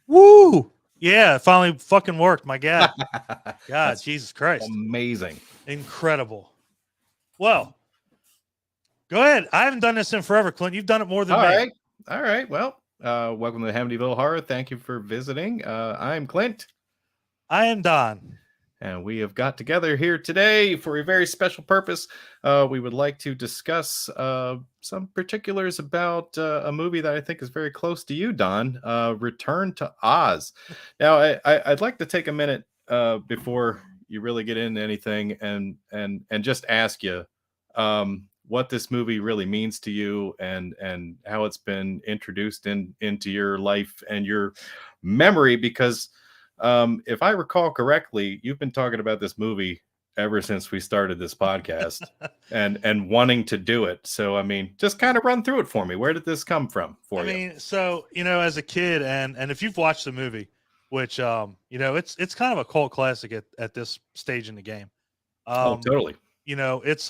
Woo! Yeah, it finally fucking worked. My God. God, That's Jesus Christ. amazing. Incredible. Well, go ahead. I haven't done this in forever, Clint. You've done it more than All me. right. All right. Well, welcome to Hamityville Horror. Thank you for visiting. I'm Clint, I am Don. and we have got together here today for a very special purpose. We would like to discuss some particulars about a movie that I think is very close to you, Don. Return to Oz. Now, I'd like to take a minute before you really get into anything, and just ask you what this movie really means to you, and how it's been introduced into your life and your memory, because if I recall correctly, you've been talking about this movie ever since we started this podcast and wanting to do it. So, I mean, just kind of run through it for me. Where did this come from for you? I mean, so, as a kid, and if you've watched the movie, which, it's kind of a cult classic at this stage in the game. Totally. It's,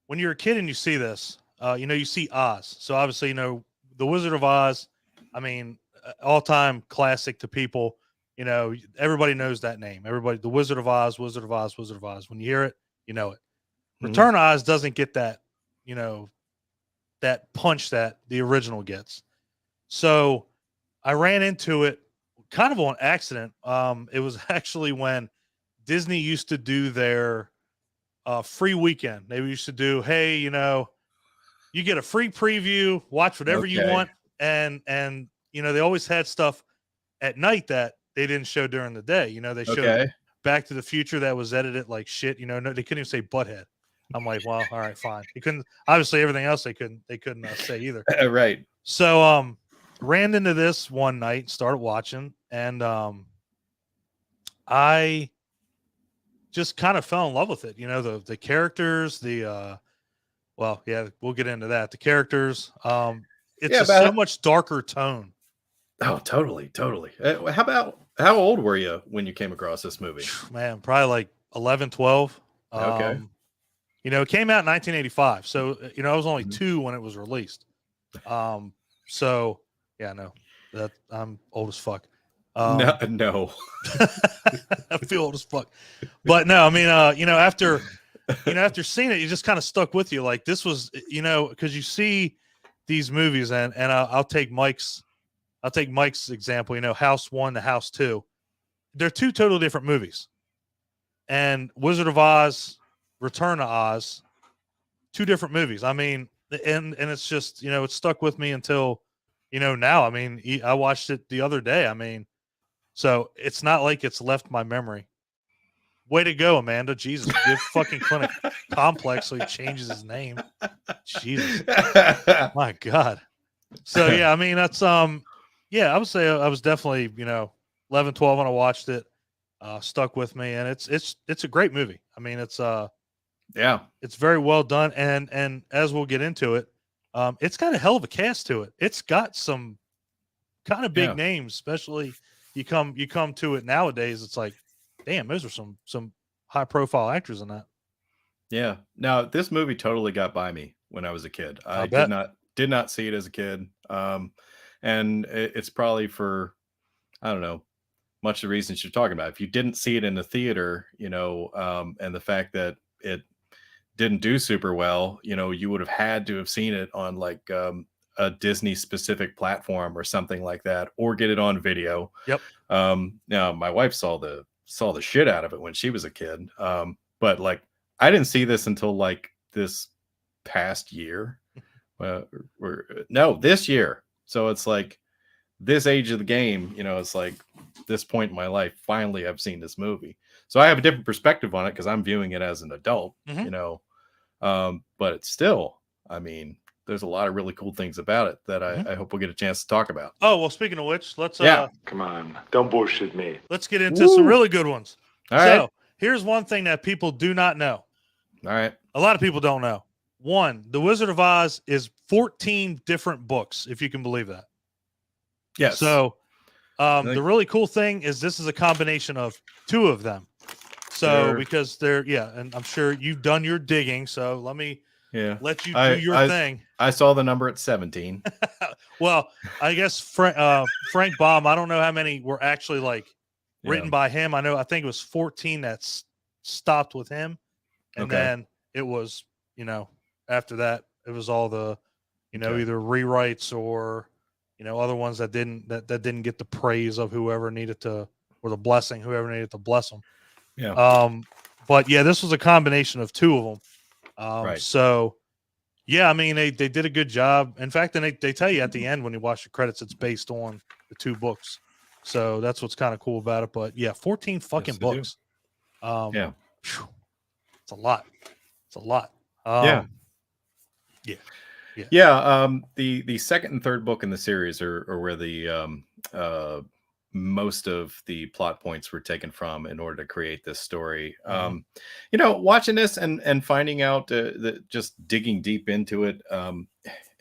when you're a kid and you see this, you see Oz. So obviously, the Wizard of Oz, I mean, all time classic to people. Everybody knows that name. Everybody, the Wizard of Oz, Wizard of Oz, Wizard of Oz. When you hear it, you know it. Return to Oz doesn't get that, that punch that the original gets. So I ran into it kind of on accident. It was actually when Disney used to do their free weekend. They used to do, hey, you get a free preview, watch whatever you want, and they always had stuff at night that they didn't show during the day. They showed Back to the Future that was edited like shit. No, they couldn't even say butthead. I'm like, well, all right, fine. They couldn't. Obviously, everything else they couldn't say either. Right. So, ran into this one night, started watching, and I just kind of fell in love with it. The characters, well, yeah, we'll get into that. The characters, it's so much darker tone. Oh, totally. How old were you when you came across this movie? Man, probably like 11, 12. Okay. It came out in 1985. So, I was only 2 when it was released. So yeah, no, that I'm old as fuck. No. I feel old as fuck. But no, I mean, after seeing it, you just kind of stuck with you. Like this was, because you see these movies, and I'll take Mike's example. House 1 to House 2, they're 2 totally different movies. And Wizard of Oz, Return to Oz, 2 different movies. I mean, and it's just, it stuck with me until, now. I mean, I watched it the other day. I mean, so it's not like it's left my memory. Way to go, Amanda. Jesus, give fucking Clint a complex so he changes his name. Jesus. My God. So, yeah, I mean, that's, yeah, I would say I was definitely, 11, 12 when I watched it, stuck with me. And it's a great movie. I mean, it's very well done. And as we'll get into it, it's got a hell of a cast to it. It's got some kind of big names, especially you come to it nowadays. It's like, damn, those are some high profile actors in that. Yeah. Now this movie totally got by me when I was a kid. I did not see it as a kid. And it's probably for, I don't know, much of the reasons you're talking about. If you didn't see it in the theater, and the fact that it didn't do super well, you would have had to have seen it on like a Disney specific platform or something like that, or get it on video. Yep. Now my wife saw the shit out of it when she was a kid. But like, I didn't see this until like this past year, this year. So it's like this age of the game, it's like this point in my life, finally I've seen this movie. So I have a different perspective on it because I'm viewing it as an adult, but it's still, I mean, there's a lot of really cool things about it that I hope we'll get a chance to talk about. Oh, well, speaking of which, let's come on, don't bullshit me. Let's get into some really good ones. All right. Here's one thing that people do not know. All right. A lot of people don't know. 1, The Wizard of Oz is 14 different books, if you can believe that. Yes. So the really cool thing is this is a combination of 2 of them. So because and I'm sure you've done your digging. So let me Yeah. let you do your thing. I saw the number at 17. Well, I guess Frank Baum, I don't know how many were actually like written by him. I think it was 14 that stopped with him. And then it was, after that, it was all the, either rewrites or, other ones that didn't get the praise of whoever needed to, or the blessing, whoever needed to bless them. Yeah. But yeah, this was a combination of two of them. Right. So yeah, I mean, they did a good job. In fact, and they tell you at the end when you watch the credits, it's based on the two books. So that's what's kind of cool about it. But yeah, 14 fucking books. Yeah. Whew, it's a lot. It's a lot. Yeah. The second and third book in the series are where the most of the plot points were taken from in order to create this story. Watching this and finding out that, just digging deep into it,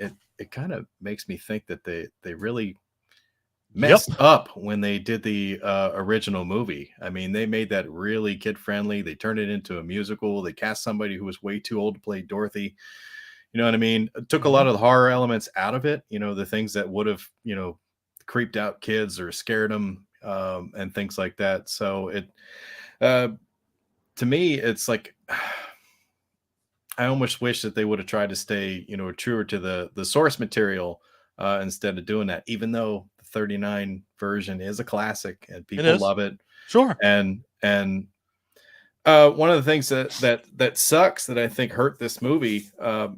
it kind of makes me think that they really messed up when they did the original movie. I mean, they made that really kid friendly. They turned it into a musical. They cast somebody who was way too old to play Dorothy. You know what I mean? It took a lot of the horror elements out of it. The things that would have, creeped out kids or scared them, and things like that. So it, to me, it's like, I almost wish that they would have tried to stay, truer to the source material, instead of doing that, even though the 39 version is a classic and people love it. Sure. And one of the things that sucks, that I think hurt this movie,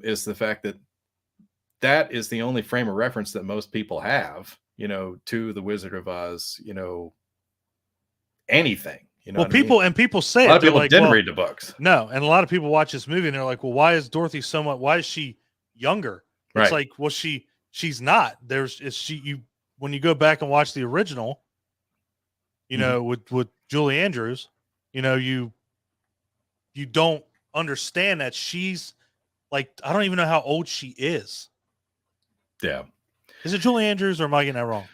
is the fact that is the only frame of reference that most people have, to the Wizard of Oz, anything. People say a lot of it, people like, didn't read the books. No, and a lot of people watch this movie and they're like, well, why is Dorothy so much? Why is she younger? It's like, well, she's not. When you go back and watch the original, with Julie Andrews, you don't understand that she's like, I don't even know how old she is. Yeah. Is it Julie Andrews or am I getting that wrong?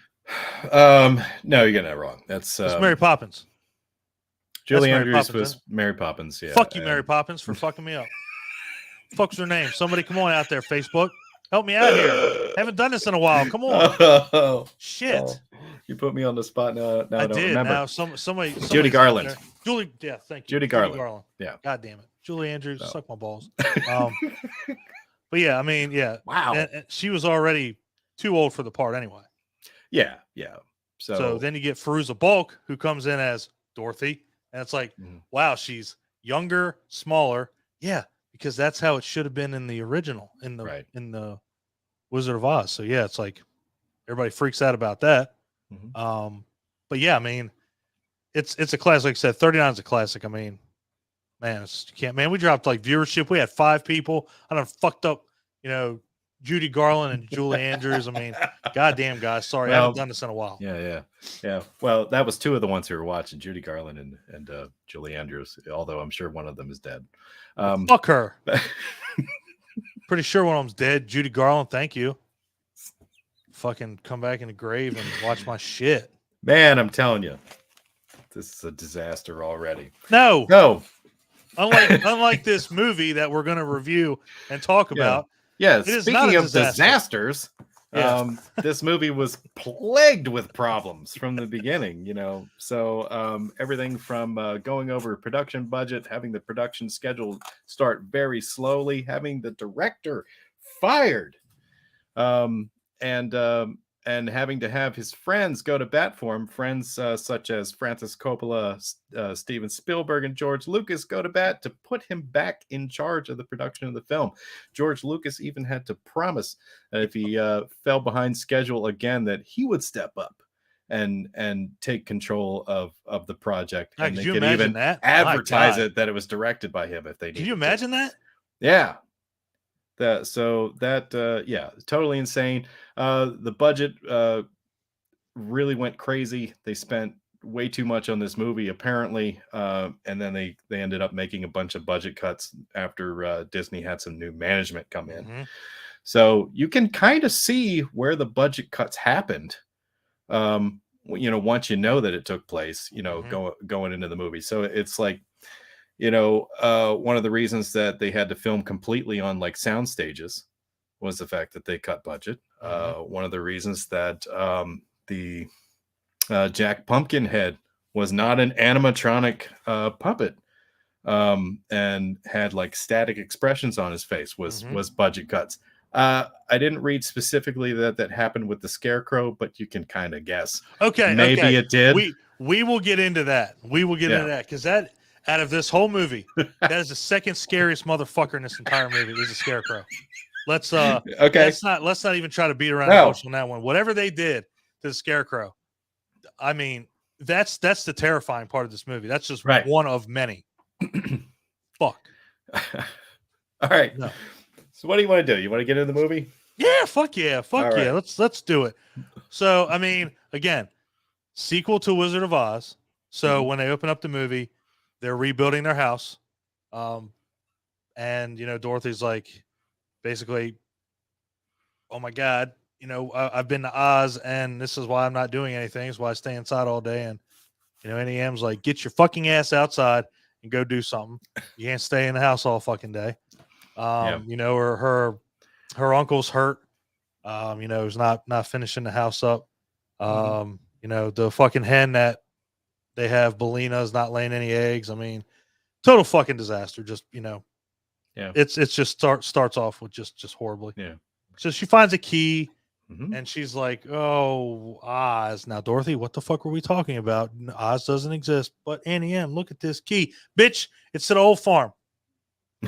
No, you're getting that wrong. It's Mary Poppins. Julie Andrews was Mary Poppins. Yeah. Fuck you, Mary Poppins, for fucking me up. Fuck's her name? Somebody come on out there, Facebook. Help me out here. Haven't done this in a while. Come on. Shit. Oh, you put me on the spot now. I don't did. remember. Now somebody Judy Garland. Julie, yeah, thank you. Judy Garland. Yeah. God damn it. Julie Andrews, suck my balls. But yeah, I mean, yeah. Wow. And she was already too old for the part anyway. Yeah. So then you get Fairuza Balk, who comes in as Dorothy, and it's like, wow, she's younger, smaller. Yeah, because that's how it should have been in the original, in the Wizard of Oz. So yeah, it's like everybody freaks out about that. But yeah, I mean, it's a classic. Like I said, 39 is a classic. I mean, man, we dropped like viewership. We had 5 people. I done fucked up, Judy Garland and Julie Andrews. I mean, goddamn, guys. Sorry, I haven't done this in a while. Yeah. Well, that was 2 of the ones who were watching, Judy Garland and Julie Andrews, although I'm sure one of them is dead. Fuck her. Pretty sure one of them's dead. Judy Garland, thank you. Fucking come back in the grave and watch my shit. Man, I'm telling you, this is a disaster already. No. Unlike this movie that we're going to review and talk about. Yes. Speaking of disasters, this movie was plagued with problems from the beginning, So everything from going over production budget, having the production schedule start very slowly, having the director fired, and having to have his friends go to bat for him. Friends such as Francis Coppola, Steven Spielberg, and George Lucas go to bat to put him back in charge of the production of the film. George Lucas even had to promise that if he fell behind schedule again, that he would step up and take control of the project. God, and they could you could imagine even that? advertise it that it was directed by him if they needed. Can you imagine that? Yeah. Totally insane. The budget really went crazy. They spent way too much on this movie, apparently, and then they ended up making a bunch of budget cuts after Disney had some new management come in. So you can kind of see where the budget cuts happened. Once you know that it took place, going into the movie. So it's like, one of the reasons that they had to film completely on like sound stages was the fact that they cut budget. One of the reasons that the Jack Pumpkinhead was not an animatronic puppet and had like static expressions on his face was budget cuts. I didn't read specifically that happened with the Scarecrow, but you can kind of guess. Okay, maybe it did. We will get into that. We will get into that because that out of this whole movie, that is the second scariest motherfucker in this entire movie is a Scarecrow. Let's let's not even try to beat around the bush on that one. Whatever they did to the Scarecrow, I mean, that's the terrifying part of this movie. That's just one of many. Fuck. All right. No. So what do you want to do? You want to get into the movie? Yeah, fuck yeah. Fuck yeah. Right. Let's do it. So, I mean, again, sequel to Wizard of Oz. So when they open up the movie, they're rebuilding their house. And Dorothy's like basically, oh my God, I've been to Oz and this is why I'm not doing anything. It's why I stay inside all day. And NEM's like, get your fucking ass outside and go do something. You can't stay in the house all fucking day. Or her uncle's hurt. Is not finishing the house up. The fucking hen that they have, Belina, is not laying any eggs. I mean, total fucking disaster. Just it's just starts off with just horribly. Yeah. So she finds a key. And she's like, oh, Oz. Now, Dorothy, what the fuck were we talking about? Oz doesn't exist. But Annie M, look at this key. Bitch, it's to the old farm.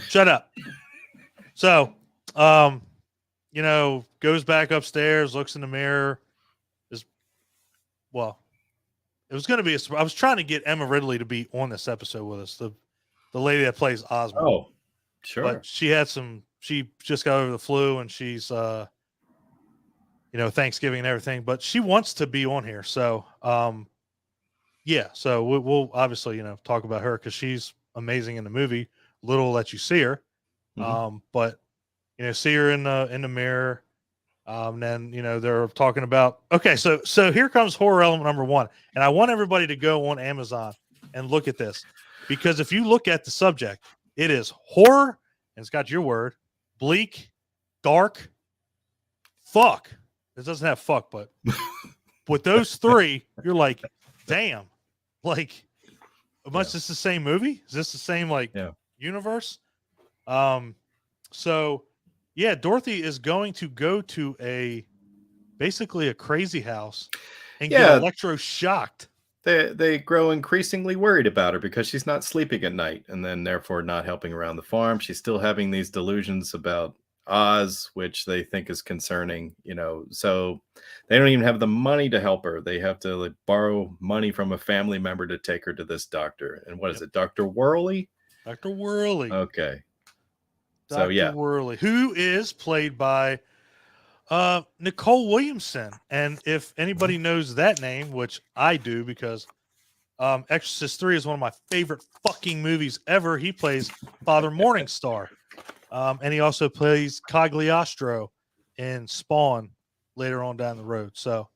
Shut up. So, goes back upstairs, looks in the mirror. It was going to be I was trying to get Emma Ridley to be on this episode with us, the lady that plays Ozma. Oh, sure. But she just got over the flu and she's, Thanksgiving and everything, but she wants to be on here. So, so we'll obviously, talk about her because she's amazing in the movie. Little that you see her, but see her in the mirror. Then they're talking about so here comes horror element number one, and I want everybody to go on Amazon and look at this because if you look at the subject, it is horror, and it's got your word, bleak, dark, fuck. It doesn't have fuck, but with those three, you're like, damn, like, is this the same movie? Is this the same universe? So yeah, Dorothy is going to go to basically a crazy house and get electroshocked. They grow increasingly worried about her because she's not sleeping at night and then therefore not helping around the farm. She's still having these delusions about Oz, which they think is concerning, so they don't even have the money to help her. They have to borrow money from a family member to take her to this doctor. And what is it? Dr. Worley? Dr. Worley. Okay. Dr. Worley, who is played by Nicole Williamson. And if anybody knows that name, which I do because Exorcist 3 is one of my favorite fucking movies ever. He plays Father Morningstar. And he also plays Cagliostro in Spawn later on down the road. So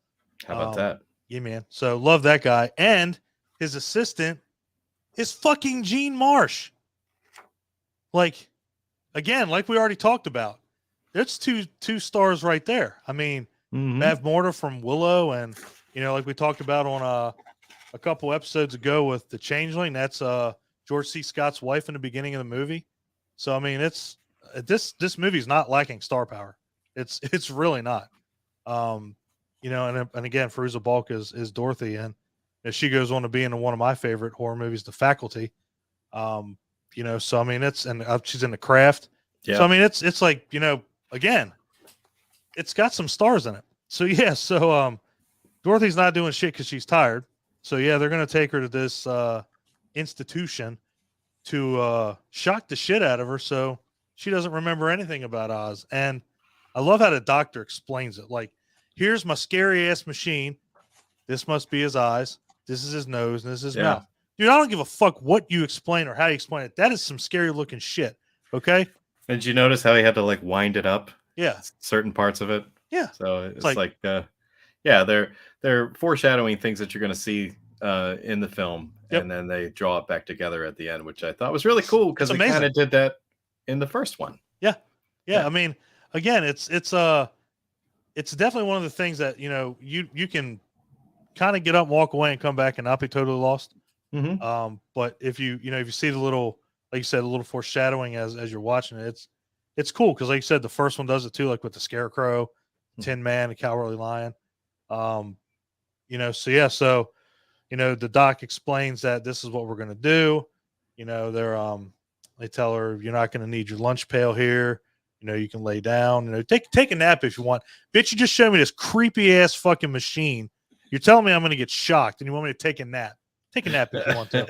how about that? Yeah, man. So love that guy. And his assistant is fucking Gene Marsh. Like, again, like we already talked about, that's two stars right there. I mean, Mav Mortar from Willow, and like we talked about on a couple episodes ago with the Changeling, that's George C. Scott's wife in the beginning of the movie. So I mean, it's this movie is not lacking star power. It's really not. And again, Fairuza Balk is Dorothy, and she goes on to be in one of my favorite horror movies, The Faculty. So I mean, she's in The Craft. Yeah. So I mean, it's like again, it's got some stars in it. So yeah, so Dorothy's not doing shit because she's tired. So yeah, they're gonna take her to this institution to shock the shit out of her, so she doesn't remember anything about Oz. And I love how the doctor explains it. Like, here's my scary ass machine. This must be his eyes. This is his nose, and this is his mouth. Dude, I don't give a fuck what you explain or how you explain it. That is some scary looking shit. Okay. Did you notice how he had to wind it up? Yeah. Certain parts of it. Yeah. So it's they're foreshadowing things that you're going to see in the film. Yep. and then they draw it back together at the end, which I thought was really cool because It's they kind amazing. of did that in the first one. Yeah. Yeah. I mean, again, it's definitely one of the things that, you know, you can kind of get up and walk away and come back and not be totally lost. Mm-hmm. But if you see the little, like you said, a little foreshadowing as you're watching it, it's cool because, like you said, the first one does it too, like with the Scarecrow, Tin Man, the Cowardly Lion. You know, so you know, the doc explains that this is what we're gonna do. You know, they tell her you're not gonna need your lunch pail here. You know, you can lay down. You know, take a nap if you want. Bitch, you just showed me this creepy ass fucking machine. You're telling me I'm gonna get shocked, and you want me to take a nap? Take a nap if you want to.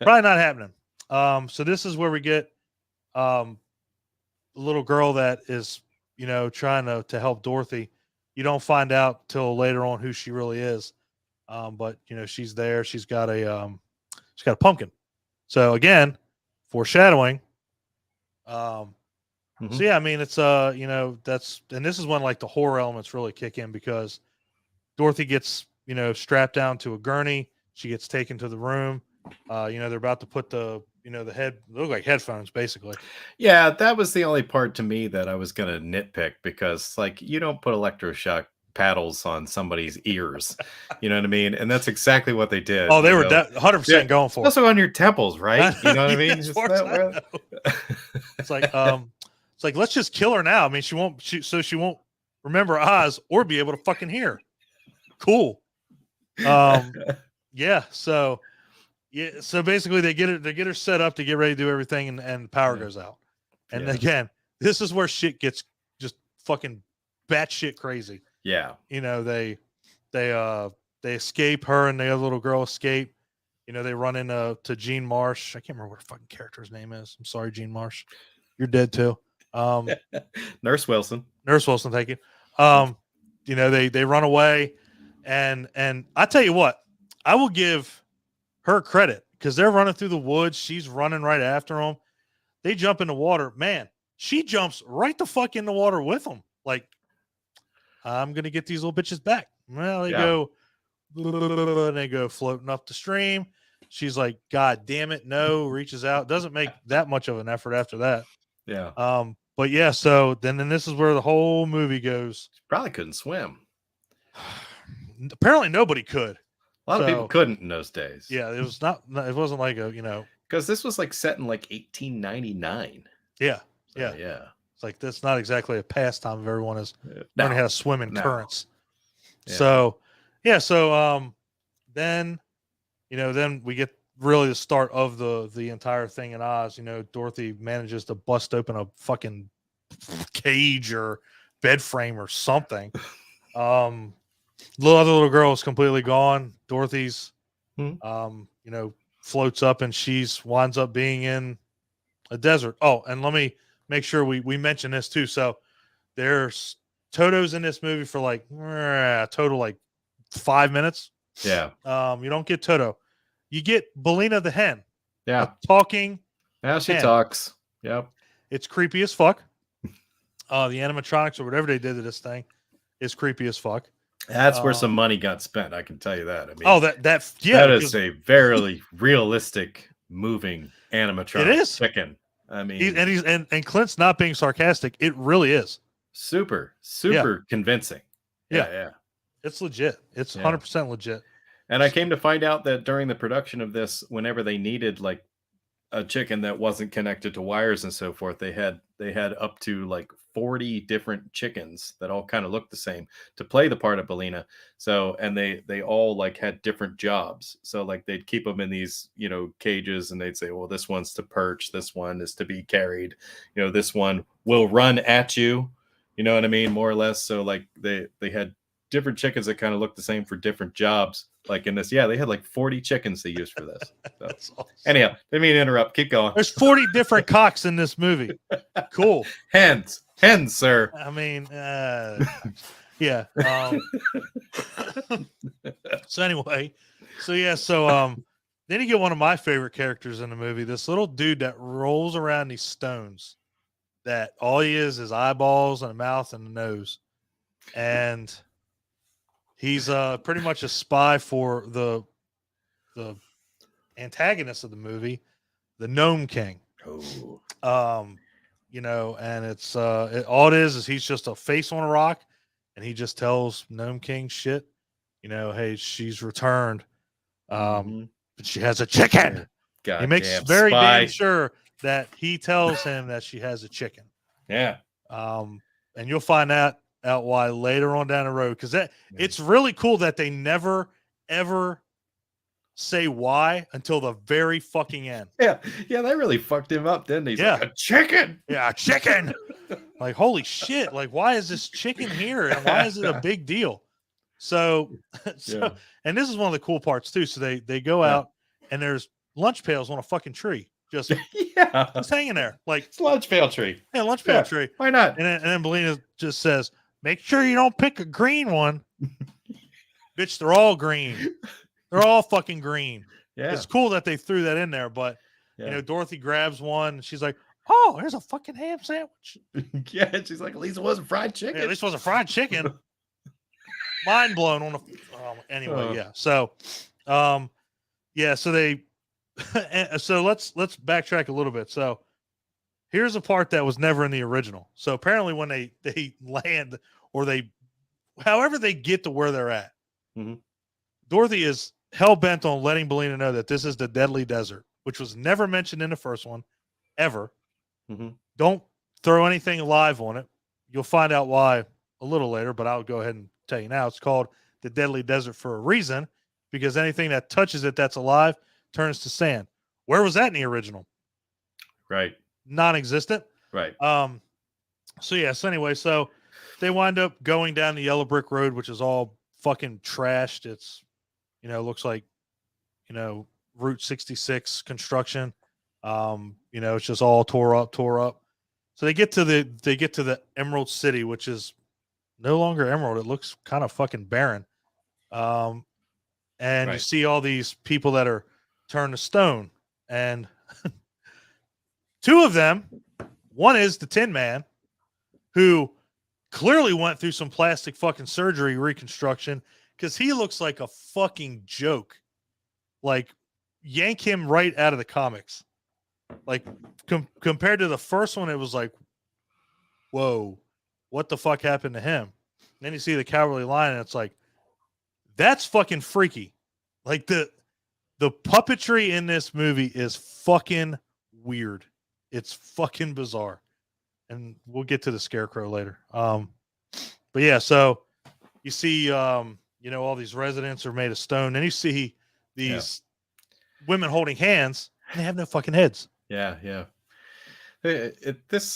Probably not happening. So this is where we get the little girl that is, you know, trying to help Dorothy. You don't find out till later on who she really is. But you know, she's there. She's got a pumpkin. So again, foreshadowing. Mhm. So yeah, I mean, it's you know, and this is when like the horror elements really kick in because Dorothy gets, you know, strapped down to a gurney. She gets taken to the room. You know, they're about to put the look like headphones basically. Yeah, that was the only part to me that I was gonna nitpick because, like, you don't put electroshock paddles on somebody's ears, you know what I mean? And that's exactly what they did. Oh, they you were know? 100% Yeah, going it's for it. also on your temples, right? You know what I Yeah, mean? as Isn't far as that I where- know. It's like let's just kill her now. I mean, she won't remember Oz or be able to fucking hear. Cool. Yeah. So basically they get her set up to get ready to do everything, and power Yeah. goes out. And Yeah. again, this is where shit gets just fucking batshit crazy. Yeah. You know, they escape, her and the other little girl escape. You know, they run into Jean Marsh. I can't remember what her fucking character's name is. I'm sorry, Jean Marsh. You're dead too. Nurse Wilson. Nurse Wilson, thank you. You know, they run away, and I tell you what, I will give her credit because they're running through the woods. She's running right after them. They jump in the water. Man, she jumps right the fuck in the water with them. Like, I'm gonna get these little bitches back. Well, they go, and they go floating up the stream. She's like, God damn it, no, reaches out. Doesn't make that much of an effort after that. Yeah. But yeah, so then this is where the whole movie goes. Probably couldn't swim. Apparently nobody could. A lot of people couldn't in those days. Yeah, it was not. It wasn't like a, you know, because this was like set in like 1899. Yeah, So, yeah. It's like that's not exactly a pastime if everyone is learning how to swim in currents. Yeah. So yeah, so then you know, then we get really the start of the entire thing in Oz. You know, Dorothy manages to bust open a fucking cage or bed frame or something. Little girl is completely gone. Dorothy's you know, floats up and she's winds up being in a desert. Oh, and let me make sure we mention this too. So there's Toto's in this movie for like total like 5 minutes. Yeah. You don't get Toto. You get Belina the hen. Yeah. Talking. Now she hen. talks. Yep. It's creepy as fuck. The animatronics or whatever they did to this thing is creepy as fuck. That's where some money got spent. I can tell you that. I mean, that is a very realistic moving animatronic. It is chicken. I mean, and Clint's not being sarcastic. It really is super convincing. Yeah. It's legit. It's 100% legit. And I came to find out that during the production of this, whenever they needed like a chicken that wasn't connected to wires and so forth, they had up to like 40 different chickens that all kind of looked the same to play the part of Belina. So, and they all like had different jobs. So like they'd keep them in these, you know, cages, and they'd say, well, this one's to perch, this one is to be carried, you know, this one will run at you, you know what I mean, more or less. So like they had different chickens that kind of looked the same for different jobs. Like in this, they had like 40 chickens they used for this. So. That's awesome. Anyhow, didn't mean to interrupt. Keep going. There's 40 different cocks in this movie. Cool. Hens, sir. I mean, yeah. So anyway, so then you get one of my favorite characters in the movie. This little dude that rolls around these stones. That all he is eyeballs and a mouth and a nose, and he's pretty much a spy for the antagonist of the movie, the Gnome King. Oh. You know, and it's all it is he's just a face on a rock, and he just tells Gnome King shit. You know, hey, she's returned. But she has a chicken. He makes Goddamn very spy. damn sure that he tells him that she has a chicken. Yeah. And you'll find out why later on down the road, because it's really cool that they never ever say why until the very fucking end. Yeah, that really fucked him up, didn't he? He's Yeah. like, a chicken. Yeah, a chicken. Like, holy shit! Like, why is this chicken here, and why is it a big deal? So, and this is one of the cool parts too. So they go out, and there's lunch pails on a fucking tree, just hanging there, like it's lunch pail tree. Yeah, lunch pail tree. Why not? And then Belina just says, "Make sure you don't pick a green one." Bitch, they're all green. They're all fucking green. Yeah, it's cool that they threw that in there, but you know, Dorothy grabs one, and she's like, "Oh, there's a fucking ham sandwich." Yeah, she's like, "At least it wasn't fried chicken." Yeah, at least it wasn't fried chicken. Mind blown on the. Anyway, yeah. So, so they. So let's backtrack a little bit. So here's a part that was never in the original. So apparently, when they land, or however they get to where they're at, Dorothy is hell bent on letting Belina know that this is the Deadly Desert, which was never mentioned in the first one, ever. Don't throw anything alive on it. You'll find out why a little later, but I'll go ahead and tell you now. It's called the Deadly Desert for a reason, because anything that touches it that's alive turns to sand. Where was that in the original? Right. Non-existent. Right. So anyway, so they wind up going down the yellow brick road, which is all fucking trashed. It's, you know, looks like, you know, Route 66 construction. You know, it's just all tore up. So they get to the Emerald City, which is no longer emerald. It looks kind of fucking barren. And you see all these people that are turned to stone, and two of them, one is the Tin Man, who clearly went through some plastic fucking surgery reconstruction, because he looks like a fucking joke. Like, yank him right out of the comics. Like, compared to the first one, it was like, whoa, what the fuck happened to him? And then you see the Cowardly Lion, and it's like, that's fucking freaky. Like, the puppetry in this movie is fucking weird. It's fucking bizarre. And we'll get to the Scarecrow later. But yeah, so you see, you know, all these residents are made of stone. Then you see these women holding hands, and they have no fucking heads. Yeah. This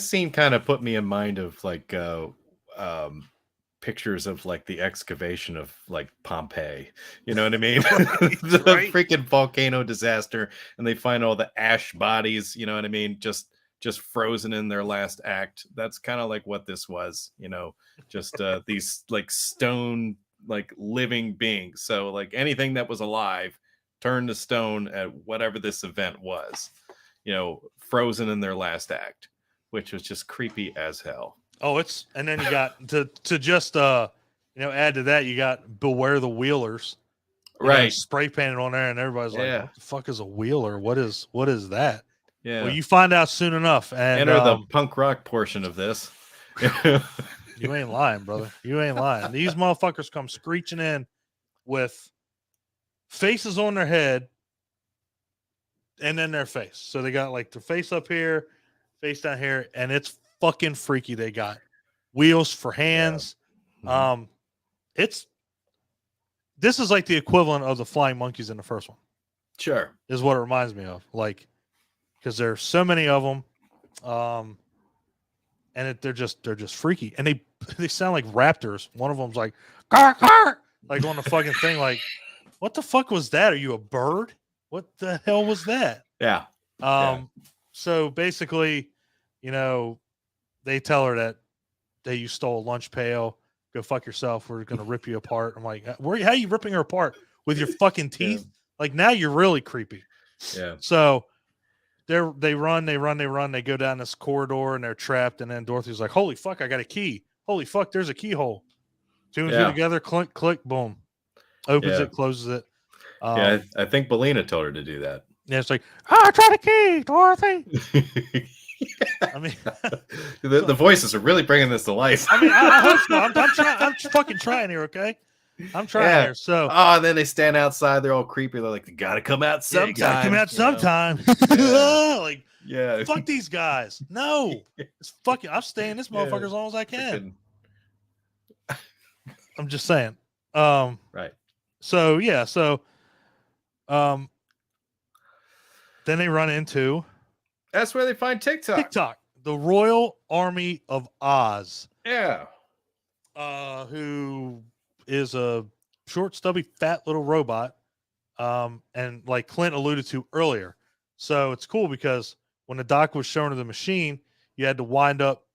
scene kind of put me in mind of like pictures of like the excavation of like Pompeii. You know what I mean? The freaking volcano disaster, and they find all the ash bodies. You know what I mean? Just frozen in their last act. That's kind of like what this was. You know, just these like stone, like living beings. So like anything that was alive turned to stone at whatever this event was. You know, frozen in their last act, which was just creepy as hell. Oh, and then you got to just you know, add to that, you got Beware the Wheelers, right? Spray painted on there, and everybo's like, "What the fuck is a wheeler? What is that?" Yeah. Well, you find out soon enough. And enter the punk rock portion of this. You ain't lying, brother. You ain't lying. These motherfuckers come screeching in with faces on their head, and then their face. So they got like their face up here, face down here, and it's fucking freaky. They got wheels for hands. Yeah. This is like the equivalent of the flying monkeys in the first one. Sure. Is what it reminds me of. Like, because there's so many of them. And they're just freaky. And they sound like raptors. One of them's like, "Car, car," like on the fucking thing, like, what the fuck was that? Are you a bird? What the hell was that? Yeah. So basically, you know, they tell her that you stole a lunch pail. Go fuck yourself. We're gonna rip you apart. I'm like, how are you ripping her apart with your fucking teeth? Yeah. Like, now you're really creepy. Yeah. So they run. They go down this corridor, and they're trapped. And then Dorothy's like, "Holy fuck, I got a key. Holy fuck, there's a keyhole." Two and two together, clink, click, boom. Opens it, closes it. Yeah, I think Belina told her to do that. Yeah, it's like, try the key, Dorothy. I mean, the voices are really bringing this to life. I mean, I hope so. I'm trying. I'm fucking trying here. Okay, I'm trying here. So, and then they stand outside. They're all creepy. They're like, they gotta come out sometime. you gotta come out sometime. Like, fuck these guys. No, it's fucking. I'm staying this motherfucker as long as I can. I'm just saying. Right. So yeah. So, then they run into. That's where they find TikTok. The Royal Army of Oz. Yeah. Who is a short, stubby, fat little robot. And like Clint alluded to earlier. So it's cool because when the doc was showing her the machine, you had to wind up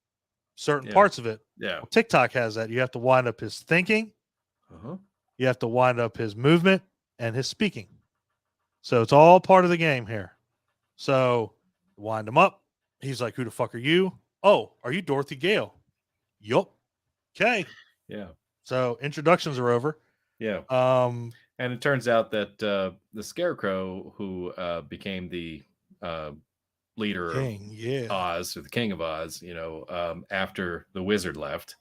certain parts of it. Yeah. Well, TikTok has that. You have to wind up his thinking. Uh-huh. You have to wind up his movement and his speaking. So it's all part of the game here. So wind him up. He's like, who the fuck are you? Oh, are you Dorothy Gale? Yup. Okay. Yeah. So introductions are over. Yeah. And it turns out that the Scarecrow, who became the leader of Oz, or the King of Oz, after the wizard left,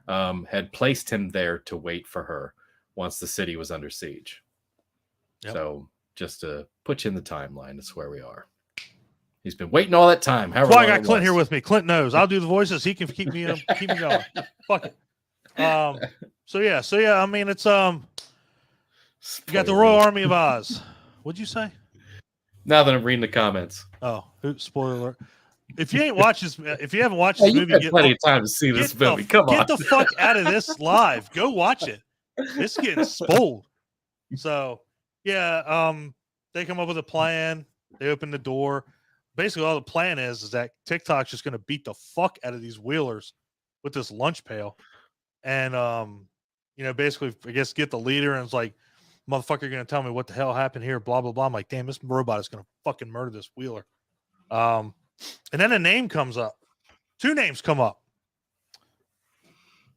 had placed him there to wait for her once the city was under siege. Yep. So just to put you in the timeline, that's where we are. He's been waiting all that time. Well, I got Clint here with me. Clint knows. I'll do the voices. He can keep me going. Fuck it. So yeah. I mean, it's you got the Royal Army of Oz. What'd you say? Now that I'm reading the comments. Oh, spoiler alert! If you haven't watched this movie, you get plenty of time to see this movie. Come on, get the fuck out of this live. Go watch it. It's getting spoiled. So yeah, they come up with a plan. They open the door. Basically, all the plan is that TikTok's just going to beat the fuck out of these wheelers with this lunch pail, and basically, I guess get the leader, and it's like, motherfucker, you're going to tell me what the hell happened here, blah blah blah. I'm like, damn, this robot is going to fucking murder this wheeler. And then a name comes up. Two names come up: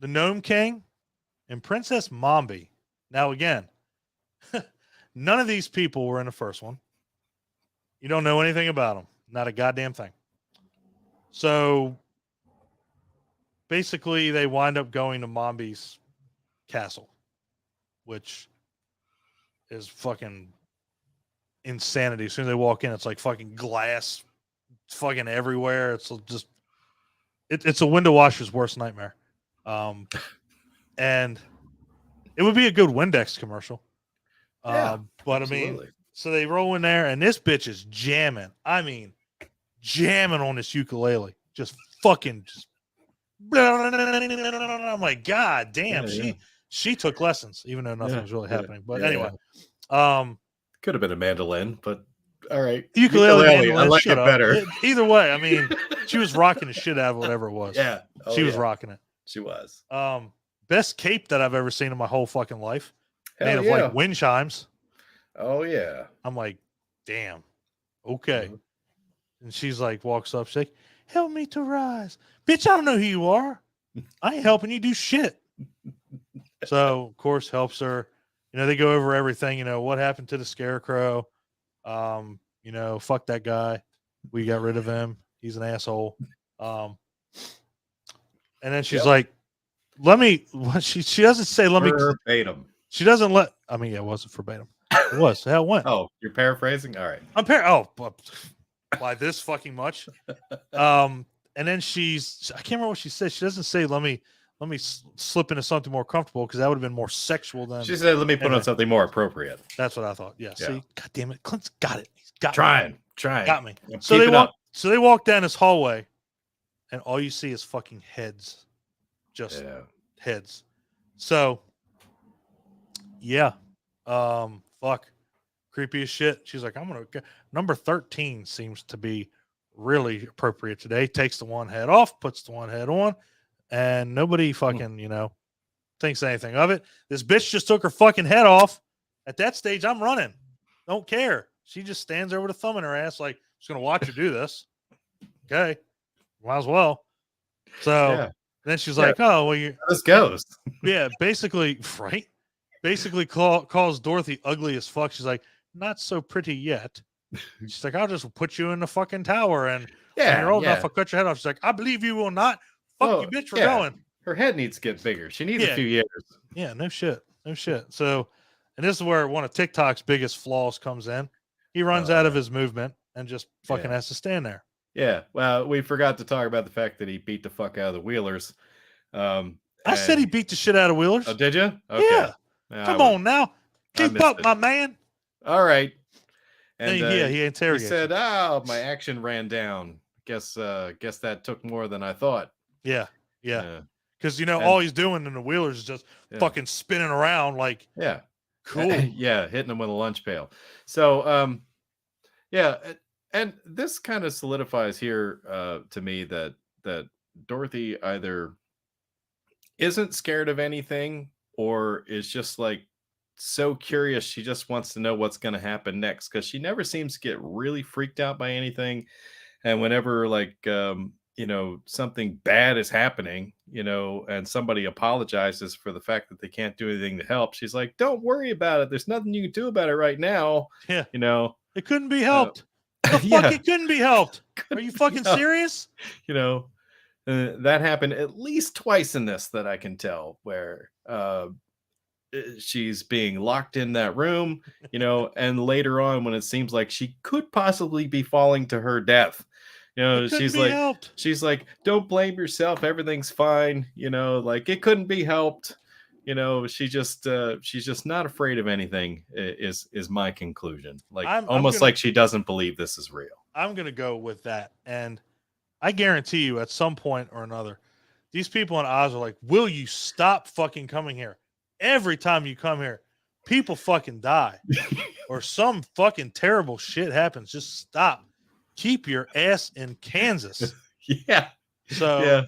the Gnome King and Princess Mombi. Now, again, none of these people were in the first one. You don't know anything about them. Not a goddamn thing. So basically, they wind up going to Mombi's castle, which is fucking insanity. As soon as they walk in, it's like fucking glass fucking everywhere. It's just it's a window washer's worst nightmare. And it would be a good Windex commercial. But absolutely. I mean, so they roll in there, and this bitch is jamming. I mean, jamming on this ukulele, just fucking. I'm like, God damn, she took lessons, even though nothing was really happening. But anyway, could have been a mandolin, but all right, ukulele mandolin, I like it better. Either way, I mean, she was rocking the shit out of whatever it was. Yeah, she was rocking it. She was. Best cape that I've ever seen in my whole fucking life, made of like wind chimes. Oh yeah. I'm like, damn. Okay. Mm-hmm. And she's like, walks up, she's like, help me to rise. Bitch, I don't know who you are. I ain't helping you do shit. So, of course, helps her. They go over everything. What happened to the Scarecrow? Fuck that guy. We got rid of him. He's an asshole. And then she's like, let me, she doesn't say, let me. Verbatim. She doesn't let, I mean, it wasn't verbatim. It was. How it went. Oh, you're paraphrasing? All right. By this fucking much. And then I can't remember what she said. She doesn't say, let me slip into something more comfortable, because that would have been more sexual than. She said, let me put on something more appropriate. That's what I thought. Yeah. See, God damn it. Clint's got it. He's got trying. Got me. So they walk down this hallway, and all you see is fucking heads. Just heads. So yeah. Fuck. Creepy as shit. She's like, number 13 seems to be really appropriate today. Takes the one head off, puts the one head on, and nobody fucking, thinks anything of it. This bitch just took her fucking head off. At that stage, I'm running. Don't care. She just stands there with a thumb in her ass, like, just gonna watch her do this. Okay. Might as well. So then she's like, oh, well, this goes. Yeah, basically, right? basically calls Dorothy ugly as fuck. She's like, not so pretty yet. She's like, I'll just put you in the fucking tower, and when you're old enough, I'll cut your head off. She's like, I believe you will not. Fuck you, bitch. We're going. Her head needs to get bigger. She needs a few years. Yeah, no shit. So, and this is where one of TikTok's biggest flaws comes in. He runs out of his movement and just fucking has to stand there. Yeah. Well, we forgot to talk about the fact that he beat the fuck out of the Wheelers. I said he beat the shit out of Wheelers. Oh, did you? Okay. Yeah. Come on now. Keep up, my man. All right. And he interrogated. He said, "Oh, my action ran down. Guess that took more than I thought." Yeah. Because all he's doing in the Wheelers is just fucking spinning around like cool. Hitting him with a lunch pail. So and this kind of solidifies here to me that Dorothy either isn't scared of anything or is just like so curious she just wants to know what's going to happen next, because she never seems to get really freaked out by anything. And whenever something bad is happening, and somebody apologizes for the fact that they can't do anything to help, she's like, don't worry about it, there's nothing you can do about it right now. It couldn't be helped. It couldn't be helped. Are you fucking serious? That happened at least twice in this that I can tell, where she's being locked in that room, and later on when it seems like she could possibly be falling to her death, she's like, don't blame yourself, everything's fine, like it couldn't be helped. She's just not afraid of anything is my conclusion. Like like she doesn't believe this is real. I'm gonna go with that, and I guarantee you at some point or another, these people in Oz are like, will you stop fucking coming here? Every time you come here, people fucking die or some fucking terrible shit happens. Just stop. Keep your ass in Kansas. So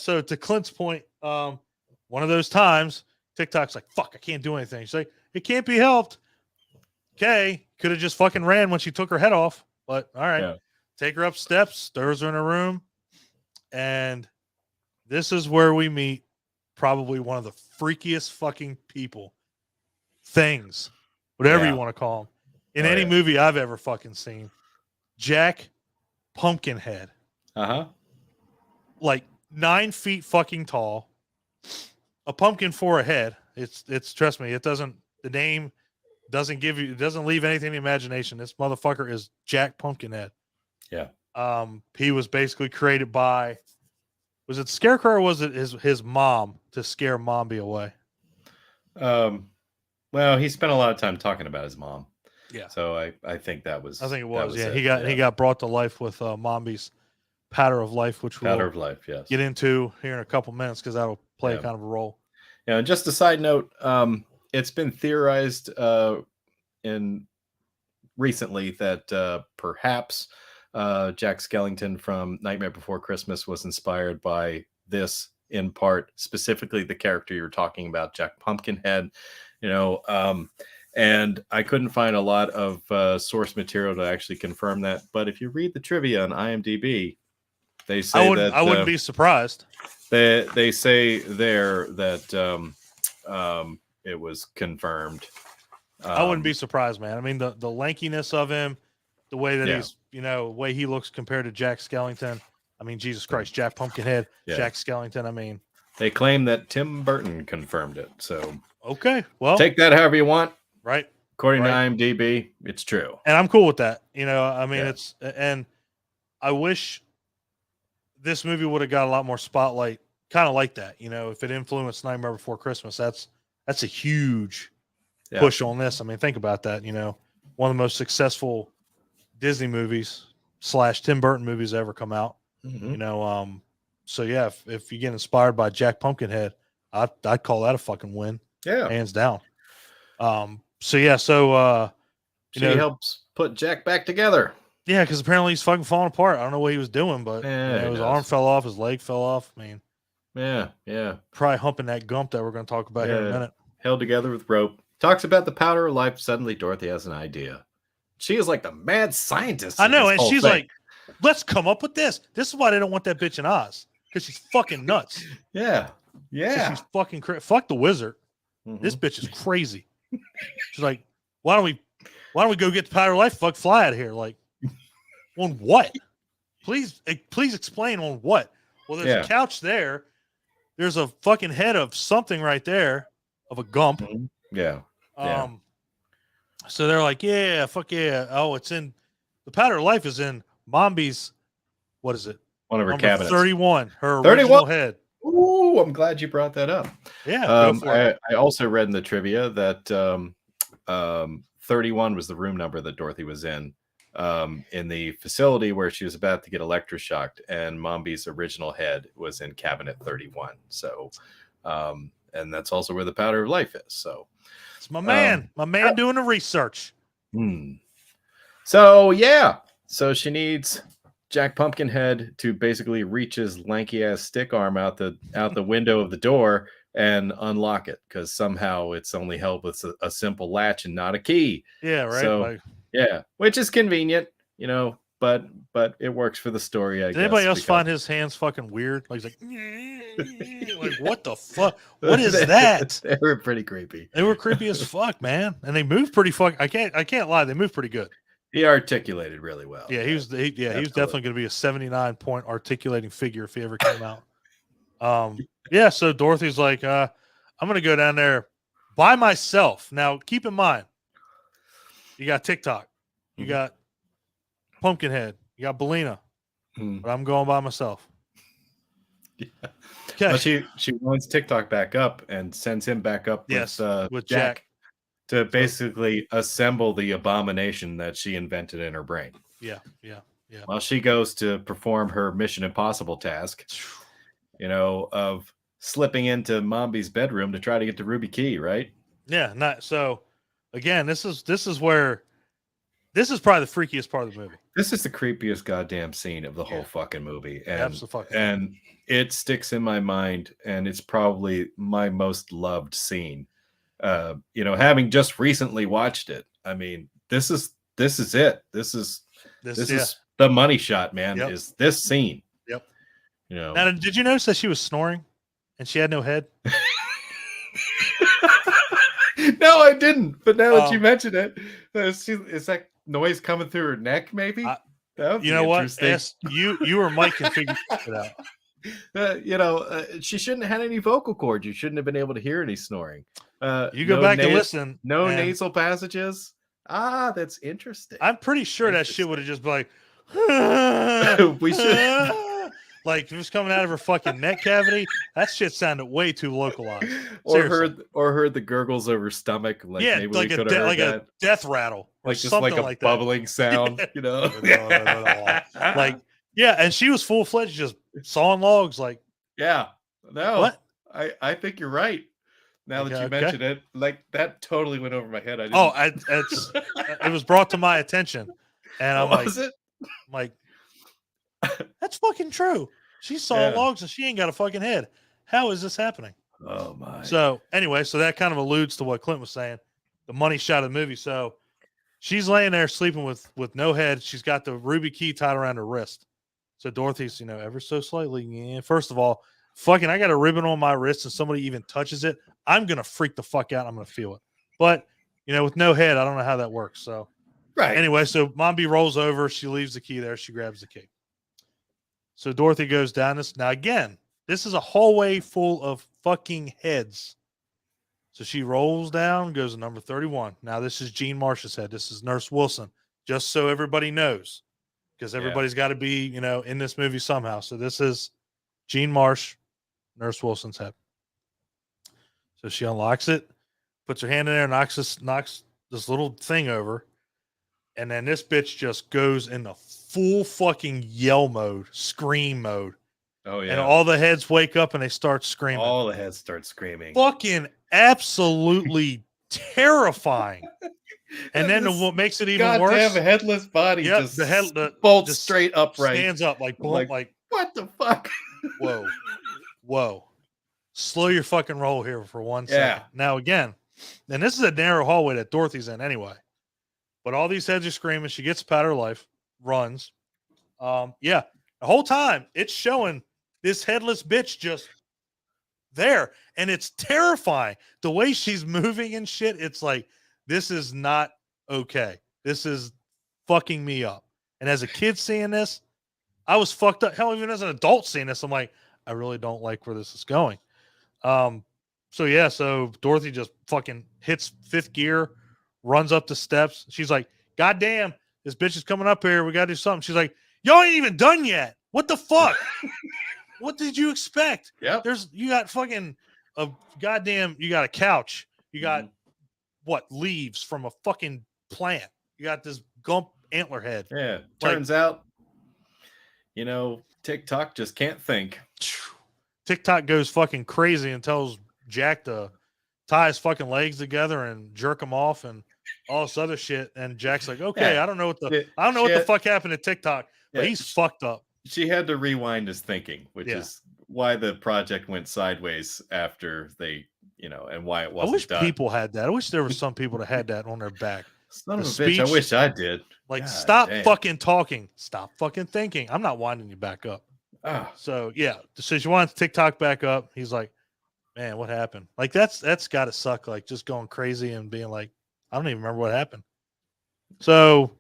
to Clint's point, one of those times TikTok's like, fuck, I can't do anything. She's like, it can't be helped. Okay. Could have just fucking ran when she took her head off, but all right. Take her up steps, throws her in a room. And this is where we meet probably one of the freakiest fucking things, whatever you want to call them, in any movie I've ever fucking seen. Jack Pumpkinhead. Like 9 feet fucking tall. A pumpkin for a head. It's trust me, the name doesn't leave anything to the imagination. This motherfucker is Jack Pumpkinhead. He was basically created by, was it Scarecrow or was it his mom to scare Mombi away? Well, he spent a lot of time talking about his mom. So I think that was. I think it was. He got brought to life with Mombi's powder of life, which we'll get into here in a couple minutes because that'll play kind of a role. And just a side note, it's been theorized recently that perhaps Jack Skellington from Nightmare Before Christmas was inspired by this in part, specifically the character you're talking about, Jack Pumpkinhead. And I couldn't find a lot of source material to actually confirm that. But if you read the trivia on IMDb, they say I wouldn't be surprised. They say there that it was confirmed. I wouldn't be surprised, man. I mean, the lankiness of him, the way that he's, the way he looks compared to Jack Skellington. I mean, Jesus Christ, Jack Pumpkinhead, Jack Skellington. I mean, they claim that Tim Burton confirmed it. So okay, well, take that however you want. Right. According to IMDb, it's true. And I'm cool with that. I mean, and I wish this movie would have got a lot more spotlight, kind of like that. If it influenced Nightmare Before Christmas, that's a huge push on this. I mean, think about that. One of the most successful Disney movies / Tim Burton movies ever come out. So yeah, if you get inspired by Jack Pumpkinhead, I'd call that a fucking win. Hands down. She helps put Jack back together. Yeah, because apparently he's fucking falling apart. I don't know what he was doing, but his arm fell off, his leg fell off. I mean, probably humping that gump that we're going to talk about here in a minute. Held together with rope. Talks about the powder of life. Suddenly, Dorothy has an idea. She is like the mad scientist. I know, and she's like, "Let's come up with this. This is why they don't want that bitch in Oz, because she's fucking nuts." Yeah. She's fucking fuck the wizard. This bitch is crazy. She's like, why don't we go get the powder of life? Fuck, fly out of here. Like, on what? Please explain on what. Well, there's a couch there. There's a fucking head of something right there, of a gump. Yeah. So they're like, yeah, fuck yeah. Oh, it's in the powder of life is in Mombi's. What is it? One of her Number cabinets. 31. Her 31? original head. Ooh, I'm glad you brought that up. Yeah. Go for it. I also read in the trivia that 31 was the room number that Dorothy was in the facility where she was about to get electroshocked, and Mombi's original head was in cabinet 31. So, and that's also where the powder of life is. So, it's my man doing the research. So yeah, so she needs Jack Pumpkinhead to basically reach his lanky ass stick arm out the window of the door and unlock it, because somehow it's only held with a simple latch and not a key. Yeah, right. So, yeah, which is convenient, but it works for the story. I guess. Did anybody else find his hands fucking weird? Like, he's like, like, what the fuck? What is that? They were pretty creepy. They were creepy as fuck, man, and they moved pretty I can't lie. They moved pretty good. He articulated really well. Yeah, he was definitely going to be a 79-point articulating figure if he ever came out. Yeah, so Dorothy's like, I'm going to go down there by myself. Now, keep in mind, you got TikTok, you got Pumpkinhead, you got Belina, but I'm going by myself. Yeah. Okay. Well, she wants TikTok back up and sends him back up with Jack to basically assemble the abomination that she invented in her brain. Yeah. While she goes to perform her Mission Impossible task, of slipping into Mombi's bedroom to try to get the ruby key, right? Yeah. So again, this is probably the freakiest part of the movie. This is the creepiest goddamn scene of the whole fucking movie. Absolutely. And it sticks in my mind, and it's probably my most loved scene. Having just recently watched it, I mean, this is it. This is the money shot, man. Yep. Is this scene? Yep. Now, did you notice that she was snoring and she had no head? No, I didn't. But now that you mention it, is that noise coming through her neck? Maybe. You know what? Yes, you or Mike can figure it out. She shouldn't have had any vocal cords. You shouldn't have been able to hear any snoring. You go back and listen. No nasal passages. That's interesting. I'm pretty sure that shit would have just been like, we should. Like, if it was coming out of her fucking neck cavity, that shit sounded way too localized. Or heard the gurgles of her stomach. Like, yeah, maybe like a death rattle, or just something like a bubbling sound. Like, yeah, and she was full fledged, just sawing logs. Like, yeah, no, what? I think you're right. Now that you mention it, like, that totally went over my head. It was brought to my attention, and I'm like, that's fucking true. She's sawing logs and she ain't got a fucking head. How is this happening? Oh my. So anyway, that kind of alludes to what Clint was saying, the money shot of the movie. So she's laying there sleeping with no head. She's got the ruby key tied around her wrist. So Dorothy's, ever so slightly. Yeah, first of all, fucking, I got a ribbon on my wrist and somebody even touches it, I'm going to freak the fuck out. I'm going to feel it. But, with no head, I don't know how that works. So, right. Anyway, so Mombi rolls over. She leaves the key there. She grabs the key. So Dorothy goes down this. Now, again, this is a hallway full of fucking heads. So she rolls down, goes to number 31. Now, this is Jean Marsh's head. This is Nurse Wilson, just so everybody knows, because everybody's got to be, in this movie somehow. So this is Jean Marsh, Nurse Wilson's head. So she unlocks it, puts her hand in there, knocks this little thing over, and then this bitch just goes into full fucking yell mode, scream mode. Oh yeah. And all the heads wake up and they start screaming. All the heads start screaming. Fucking absolutely terrifying. And then what makes it even worse? Goddamn headless body. Yep, just the head bolts straight upright. Stands up like what the fuck? Whoa. Slow your fucking roll here for 1 second. Now again, and this is a narrow hallway that Dorothy's in anyway. But all these heads are screaming. She gets powder life, runs. The whole time it's showing this headless bitch just there, and it's terrifying. The way she's moving and shit, it's like, this is not okay. This is fucking me up. And as a kid seeing this, I was fucked up. Hell, even as an adult seeing this, I'm like, I really don't like where this is going. So yeah, so Dorothy just fucking hits fifth gear, runs up the steps. She's like, God damn, this bitch is coming up here. We gotta do something. She's like, y'all ain't even done yet. What the fuck? What did you expect? Yep. You got fucking a goddamn, you got a couch. You got what, leaves from a fucking plant. You got this gump antler head. Yeah. Turns out, TikTok just can't think. TikTok goes fucking crazy and tells Jack to tie his fucking legs together and jerk him off and all this other shit. And Jack's like, okay, Yeah. I don't know what the fuck happened to TikTok, but he's fucked up. She had to rewind his thinking, which is why the project went sideways after they, and why it wasn't done. I wish people had that. I wish there were some people that had that on their back. Son of a bitch, I wish I did. Like, God stop damn. fucking talking. Stop fucking thinking. I'm not winding you back up. So yeah, so she wants TikTok back up. He's like, man, what happened? Like, that's got to suck. Like, just going crazy and being like, I don't even remember what happened. So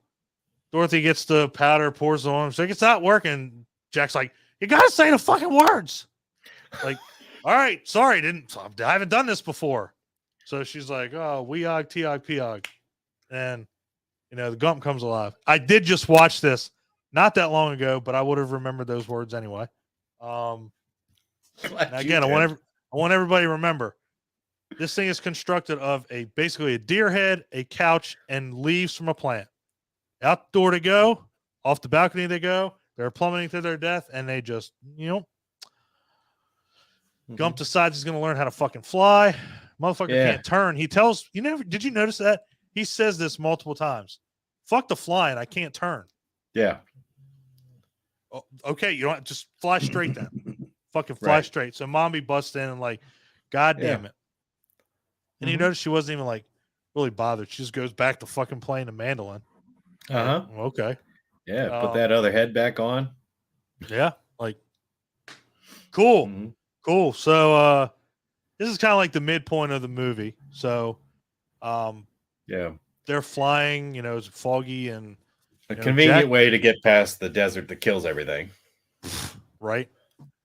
Dorothy gets the powder, pours it on him. She's like, it's not working. Jack's like, you gotta say the fucking words. Like, all right, sorry, I haven't done this before. So she's like, oh, weog, tiog, piog. And the gump comes alive. I did just watch this not that long ago, but I would have remembered those words anyway. Now again, I want everybody to remember, this thing is constructed of basically a deer head, a couch, and leaves from a plant. Outdoor they go, off the balcony they go. They're plummeting to their death, and they just, Gump decides he's going to learn how to fucking fly. Motherfucker can't turn. He tells, did you notice that? He says this multiple times. Fuck the flying, I can't turn. Yeah. Oh, okay, you don't just fly straight then. Fucking fly straight. So Mommy busts in and like, God damn it. And you notice she wasn't even like really bothered. She just goes back to fucking playing the mandolin. Uh-huh. Like, okay. Yeah, put that other head back on. Yeah, like, cool. Cool. So this is kind of like the midpoint of the movie. So they're flying, it's foggy and a convenient way to get past the desert that kills everything. Right.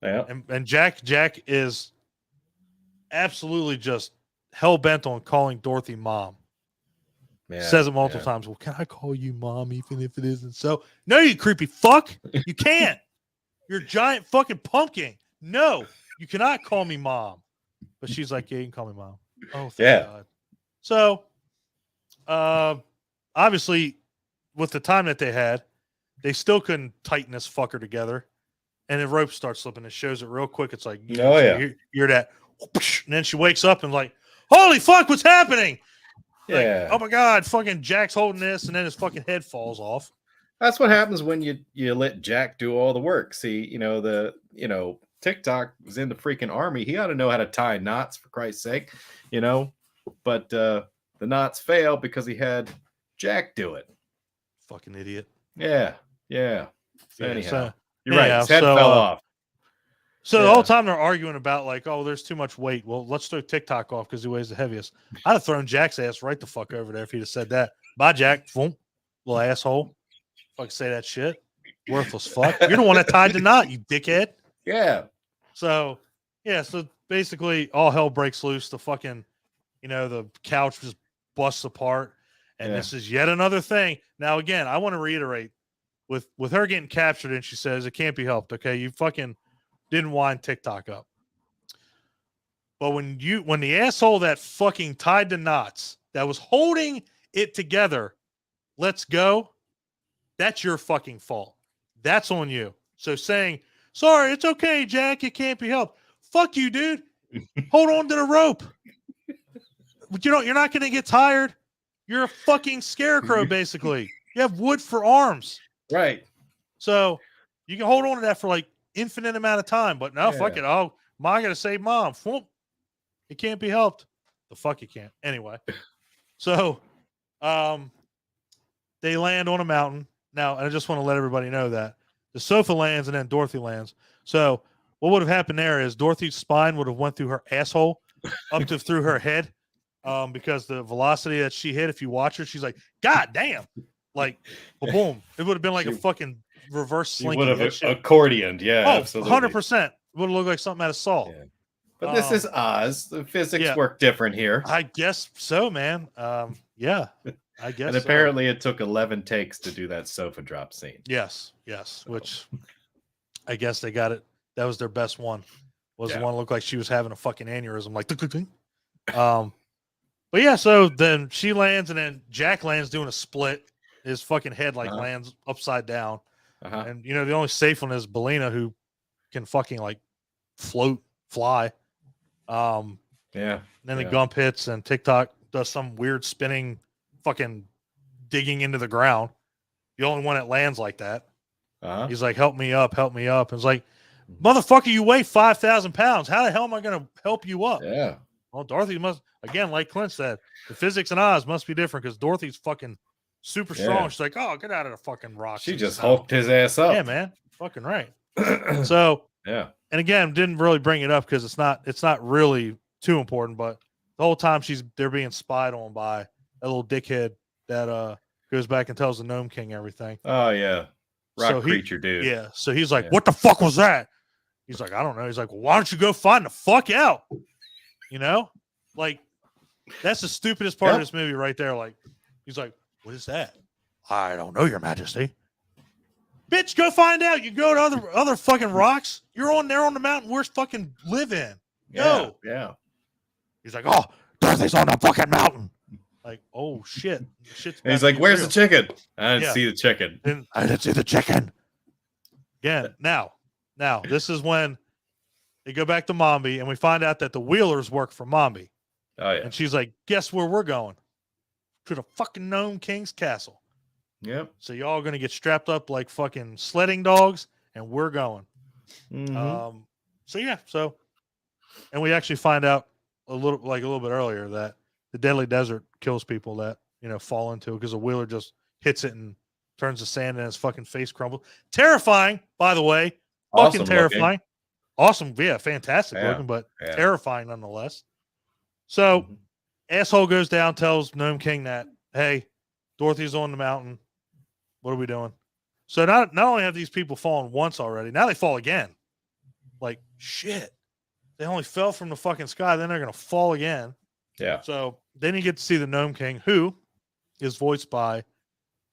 Yeah. And Jack is absolutely just hell bent on calling Dorothy mom. Yeah, says it multiple times. Well, can I call you mom even if it isn't so? No, you creepy fuck. You can't. You're a giant fucking pumpkin. No, you cannot call me mom. But she's like, yeah, you can call me mom. Oh, thank God. So, obviously, with the time that they had, they still couldn't tighten this fucker together. And the rope starts slipping. It shows it real quick. It's like, you're that. And then she wakes up and like, holy fuck, what's happening? Like, oh my God, fucking Jack's holding this, and then his fucking head falls off. That's what happens when you let Jack do all the work. See, TikTok was in the freaking army. He ought to know how to tie knots, for Christ's sake, But the knots fail because he had Jack do it. Fucking idiot. Yeah. So anyhow, you're right. His head fell off. So the whole time they're arguing about like, oh, there's too much weight. Well, let's throw TikTok off because he weighs the heaviest. I'd have thrown Jack's ass right the fuck over there if he'd have said that. Bye, Jack. Boom. Little asshole. Fuck say that shit. Worthless fuck. You're the one that tied the knot, you dickhead. Yeah. So basically all hell breaks loose. The fucking, the couch just busts apart. And this is yet another thing. Now, again, I want to reiterate with her getting captured and she says, it can't be helped. Okay. You fucking didn't wind TikTok up. But when the asshole that fucking tied the knots that was holding it together, let's go. That's your fucking fault. That's on you. So saying, sorry, it's okay, Jack. It can't be helped. Fuck you, dude. Hold on to the rope. But you're not going to get tired. You're a fucking scarecrow, basically. You have wood for arms. Right. So you can hold on to that for like infinite amount of time. But no, fuck it. Oh, I got to save mom. It can't be helped. The fuck you can't. Anyway. So they land on a mountain. Now, I just want to let everybody know that the sofa lands and then Dorothy lands. So what would have happened there is Dorothy's spine would have went through her asshole up to through her head, because the velocity that she hit. If you watch her, she's like, God damn, like, boom! It would have been like a fucking reverse You slinky. would have accordioned, yeah, absolutely. 100%. Would have looked like something out of Saw. Yeah. But this is Oz. The physics yeah. work different here. I guess so, man. Yeah, I guess. And apparently it took 11 takes to do that sofa drop scene. Yes. Which I guess they got it. That was their best one. Was the one that looked like she was having a fucking aneurysm, like but yeah, so then she lands, and then Jack lands doing a split. His fucking head lands upside down. And the only safe one is Belina, who can fucking like fly. Then the Gump hits, and TikTok does some weird spinning, fucking digging into the ground. The only one that lands like that. He's like, help me up. And it's like, motherfucker, you weigh 5,000 pounds. How the hell am I going to help you up? Yeah. Well, Dorothy must, again, like Clint said, the physics in Oz must be different, because Dorothy's fucking super strong. She's like, oh, get out of the fucking rocks. She just hulked his ass up. Yeah, man. Fucking right. So, yeah. And again, didn't really bring it up because it's not really too important, but the whole time they're being spied on by a little dickhead that goes back and tells the Gnome King everything. Oh yeah. Creature dude. Yeah. So he's like, what the fuck was that? He's like, I don't know. He's like, well, why don't you go find the fuck out? Like, that's the stupidest part of this movie right there. Like, he's like, what is that? I don't know, Your Majesty. Bitch, go find out. You go to other fucking rocks. You're on there on the mountain we're fucking live in. Go. Yeah. He's like, oh, Dorothy's on the fucking mountain. Like, oh shit. And he's like, where's the chicken? I didn't see the chicken. I didn't see the chicken. Yeah. Now, this is when they go back to Mombi, and we find out that the Wheelers work for Mombi. Oh yeah. And she's like, guess where we're going? To the fucking Gnome King's castle. Yep. So y'all gonna get strapped up like fucking sledding dogs, and we're going. Mm-hmm. And we actually find out a little bit earlier that the Deadly Desert kills people that fall into it, because a wheeler just hits it and turns the sand and his fucking face crumbles. Terrifying, by the way. Awesome fucking terrifying. Looking. Awesome, yeah, fantastic looking, but terrifying nonetheless. So asshole goes down, tells Gnome King that, hey, Dorothy's on the mountain. What are we doing? So not only have these people fallen once already, now they fall again. Like, shit. They only fell from the fucking sky, then they're going to fall again. Yeah. So then you get to see the Gnome King, who is voiced by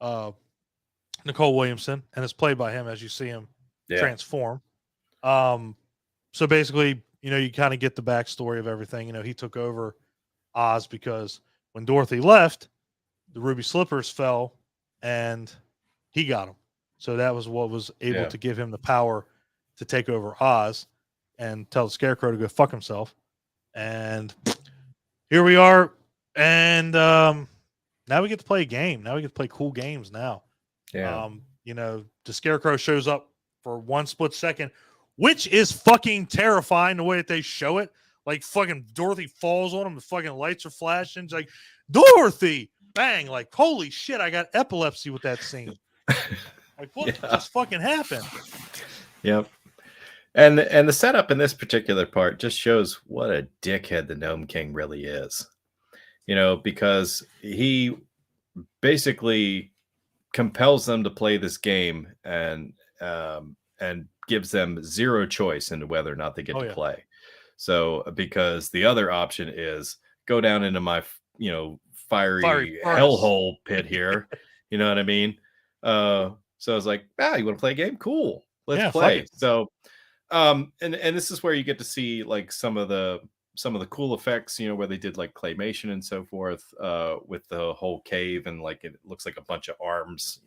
Nicole Williamson, and is played by him as you see him transform. So basically, you kind of get the backstory of everything. He took over Oz because when Dorothy left, the Ruby Slippers fell, and he got them. So that was what was able to give him the power to take over Oz and tell the Scarecrow to go fuck himself. And here we are. And now we get to play a game. Now we get to play cool games now. Yeah. The Scarecrow shows up for one split second, which is fucking terrifying the way that they show it. Like, fucking Dorothy falls on him, the fucking lights are flashing. It's like, Dorothy! Bang! Like, holy shit, I got epilepsy with that scene. Like, what just fucking happened? Yep. And the setup in this particular part just shows what a dickhead the Gnome King really is. Because he basically compels them to play this game and gives them zero choice into whether or not they get to play. So because the other option is go down into my fiery hellhole pit here. You know what I mean? So I was like, you want to play a game? Cool. Let's play. So and this is where you get to see like some of the cool effects, where they did like claymation and so forth, with the whole cave, and like it looks like a bunch of arms,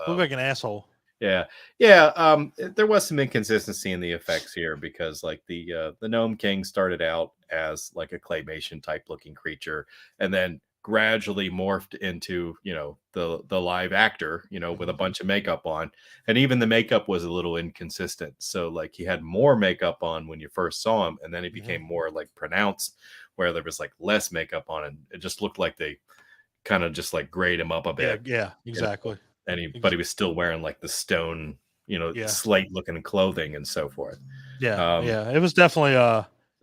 look like an asshole. Yeah. There was some inconsistency in the effects here, because like the Gnome King started out as like a claymation type looking creature, and then gradually morphed into the live actor, with a bunch of makeup on, and even the makeup was a little inconsistent. So like he had more makeup on when you first saw him, and then he became more like pronounced, where there was like less makeup on, and it just looked like they kind of just like grayed him up a bit. Yeah, exactly. But he was still wearing like the stone Yeah. slate looking clothing and so forth. Yeah. Yeah. It was definitely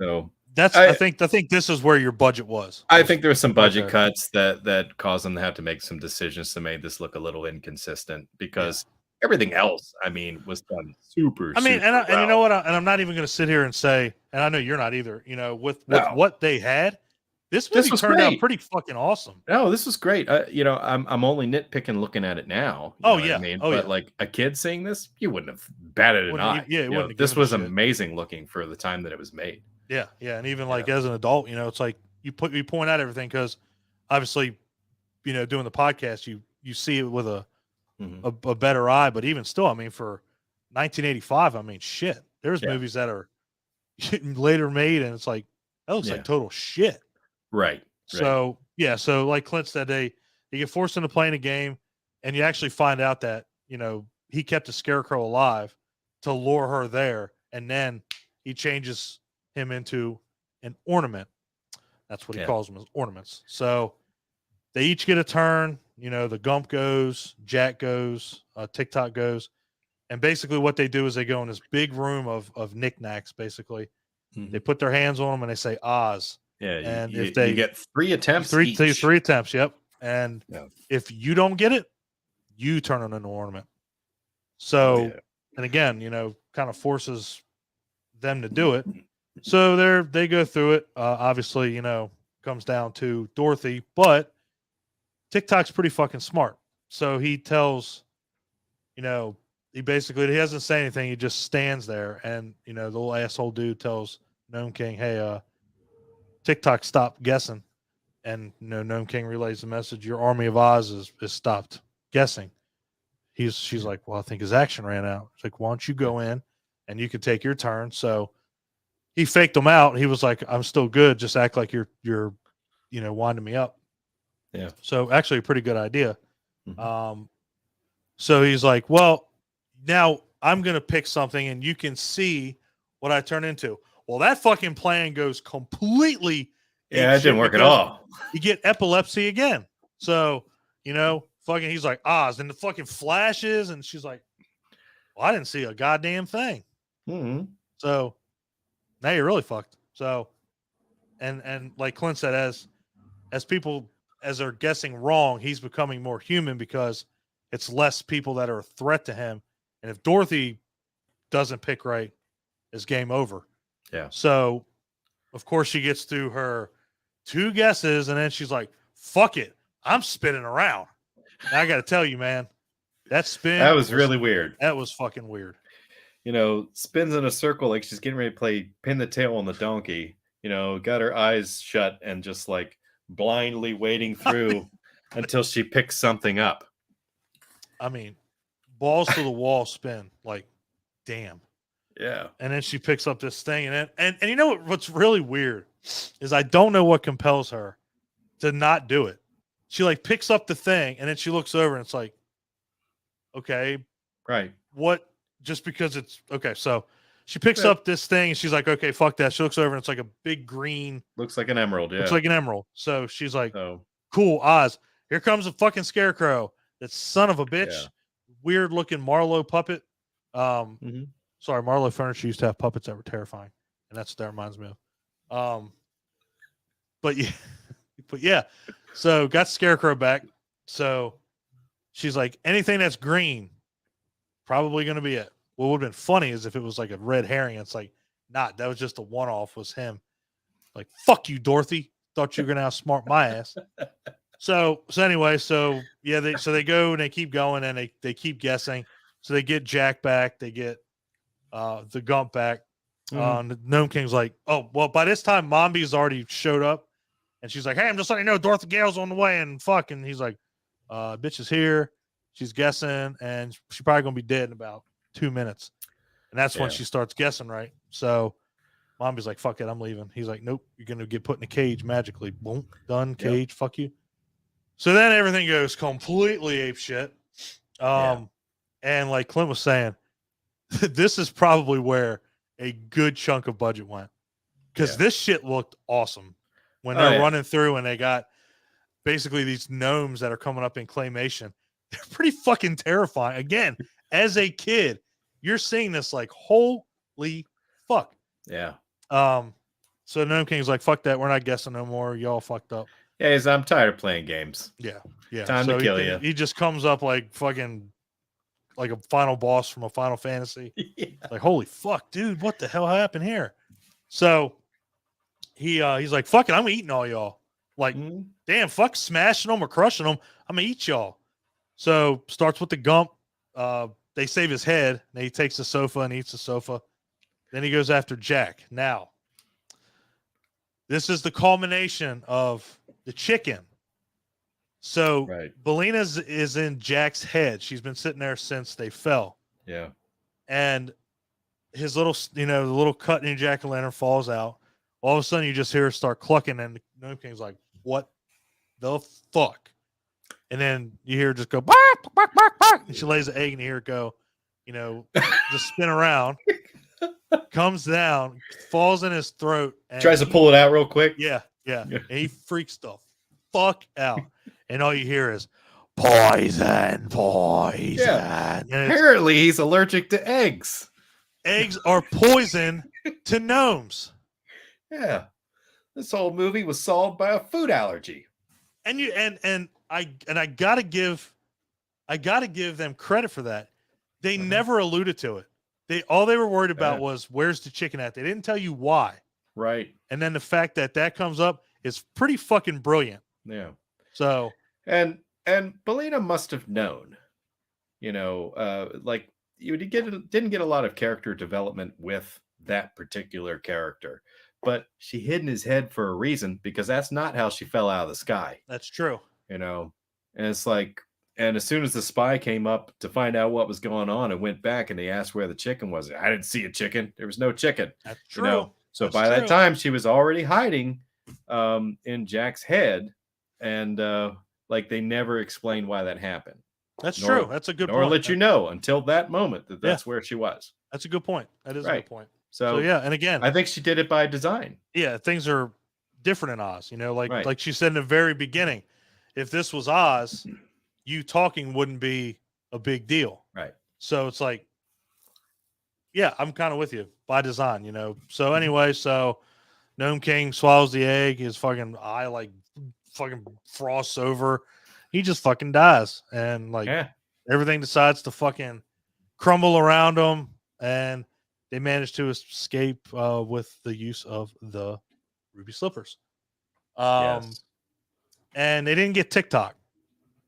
So I think this is where your budget was. I think there were some budget there. cuts that caused them to have to make some decisions to make this look a little inconsistent because everything else, I mean, was done super. I mean, super and you know well. what? And I'm not even going to sit here and say, and I know you're not either. With No. what they had, this movie turned out pretty fucking awesome. No, this was great. I'm only nitpicking looking at it now. Oh, What yeah. I mean, Oh, but yeah. like a kid seeing this, you wouldn't have batted an eye. Yeah, it wouldn't have This given a was shit. amazing looking for the time that it was made. Yeah, yeah, and even like as an adult, it's like you point out everything because obviously, doing the podcast, you see it with a better eye. But even still, I mean, for 1985, I mean, shit, there's movies that are later made, and it's like that looks like total shit. Right. So so like Clint said, they get forced into playing a game, and you actually find out that he kept the Scarecrow alive to lure her there, and then he changes him into an ornament. That's what he calls them, as ornaments. So they each get a turn. The Gump goes, Jack goes, TikTok goes, and basically what they do is they go in this big room of knickknacks. Basically, they put their hands on them and they say Oz. Yeah, and if they get 3 attempts, three each. attempts. Yep. And if you don't get it, you turn on an ornament. So, and again, kind of forces them to do it. So they go through it. Obviously, comes down to Dorothy, but TikTok's pretty fucking smart. So he tells, he doesn't say anything. He just stands there, and the little asshole dude tells Gnome King, "Hey, TikTok, stop guessing." And Gnome King relays the message: "Your army of Oz is stopped guessing." She's like, "Well, I think his action ran out." It's like, "Why don't you go in, and you can take your turn?" So he faked him out. He was like, "I'm still good. Just act like you're winding me up." Yeah. So actually, a pretty good idea. So he's like, "Well, now I'm gonna pick something, and you can see what I turn into." Well, that fucking plan goes completely. Yeah, it didn't work at all. You get epilepsy again. So fucking, he's like Oz, and the fucking flashes, and she's like, "Well, I didn't see a goddamn thing." So now you're really fucked. So, and like Clint said, as people as they're guessing wrong, he's becoming more human because it's less people that are a threat to him. And if Dorothy doesn't pick right, it's game over. Yeah. So, of course, she gets through her 2 guesses, and then she's like, "Fuck it, I'm spinning around." And I got to tell you, man, that spin was really weird. That was fucking weird. Spins in a circle like she's getting ready to play pin the tail on the donkey. Got her eyes shut and just like blindly wading through until she picks something up. I mean, balls to the wall spin, like, damn. Yeah. And then she picks up this thing, and you know what's really weird is I don't know what compels her to not do it. She like picks up the thing, and then she looks over, and it's like, okay, right, what? Just because it's okay. So she picks up this thing, and she's like, okay, fuck that. She looks over, and it's like a big green. Looks like an emerald. Yeah, looks like an emerald. So she's like, cool, Oz. Here comes a fucking scarecrow. That son of a bitch. Weird looking Marlowe puppet. Sorry, Marlowe Furniture used to have puppets that were terrifying, and that reminds me of. But yeah. So got Scarecrow back. So she's like, anything that's green, probably going to be it. What would have been funny is if it was like a red herring. It's like, that was just a one-off. Was him. Like, fuck you, Dorothy. Thought you were going to outsmart my ass. So anyway, they go and they keep going and they keep guessing. So they get Jack back. They get the Gump back. The Gnome King's like, oh, well, by this time, Mombi's already showed up. And she's like, hey, I'm just letting you know Dorothy Gale's on the way. And fuck. And he's like, bitch is here. She's guessing. And she's probably going to be dead in about 2 minutes. And that's when she starts guessing, right? So Mombi's like, fuck it, I'm leaving. He's like, nope, you're going to get put in a cage magically. Boom, done, cage, fuck you. So then everything goes completely ape shit. And like Clint was saying, this is probably where a good chunk of budget went. Because this shit looked awesome. When they're running through and they got basically these gnomes that are coming up in claymation. They're pretty fucking terrifying. Again, as a kid, you're seeing this like, holy fuck. Yeah. So Gnome King's like, fuck that. We're not guessing no more. Y'all fucked up. Yeah, I'm tired of playing games. Yeah. Yeah. Time so to kill you. He just comes up like fucking like a final boss from a Final Fantasy. Yeah. Like, holy fuck, dude, what the hell happened here? So he's like, fuck it, I'm eating all y'all. Like, damn, fuck smashing them or crushing them. I'm gonna eat y'all. So starts with the Gump. They save his head. And he takes the sofa and eats the sofa. Then he goes after Jack. Now, this is the culmination of the chicken. So Belina is in Jack's head. She's been sitting there since they fell. Yeah. And his little, the little cut in jack-o'-lantern falls out. All of a sudden, you just hear her start clucking, and the Gnome King's like, what the fuck? And then you hear her just go, bark, bark, bark, bark. And she lays the egg, and you hear it go, just spin around, comes down, falls in his throat. And tries to pull it out real quick. Yeah. And he freaks the fuck out. And all you hear is, poison. Yeah. Apparently, he's allergic to eggs. Eggs are poison to gnomes. Yeah. This whole movie was solved by a food allergy. And I gotta give them credit for that. They never alluded to it. All they were worried about was where's the chicken at. They didn't tell you why. Right. And then the fact that comes up is pretty fucking brilliant. Yeah. So and Belina must have known, like you didn't get a lot of character development with that particular character, but she hid in his head for a reason, because that's not how she fell out of the sky. That's true. And it's like, and as soon as the spy came up to find out what was going on and went back and they asked where the chicken was, I didn't see a chicken. There was no chicken. That's true. So by that time she was already hiding in Jack's head, and like they never explained why that happened. That's true. That's a good point. Or let you know until that moment that's where she was. That's a good point. That is a good point. So yeah, and again, I think she did it by design. Yeah, things are different in Oz. Like she said in the very beginning, if this was Oz, you talking wouldn't be a big deal. Right. So it's like, yeah, I'm kind of with you by design. So anyway, Gnome King swallows the egg. His fucking eye like fucking frosts over. He just fucking dies, and everything decides to fucking crumble around him, and they manage to escape with the use of the ruby slippers. And they didn't get TikTok,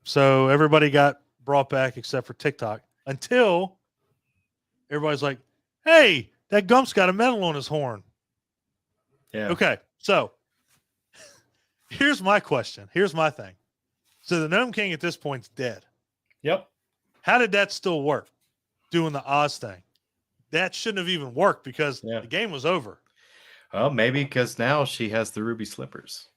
so everybody got brought back except for TikTok, until everybody's like, "Hey, that Gump's got a medal on his horn." Yeah. Okay, so here's my question. Here's my thing. So the Gnome King at this point's dead. Yep. How did that still work? Doing the Oz thing. That shouldn't have even worked, because the game was over. Well, maybe because now she has the ruby slippers.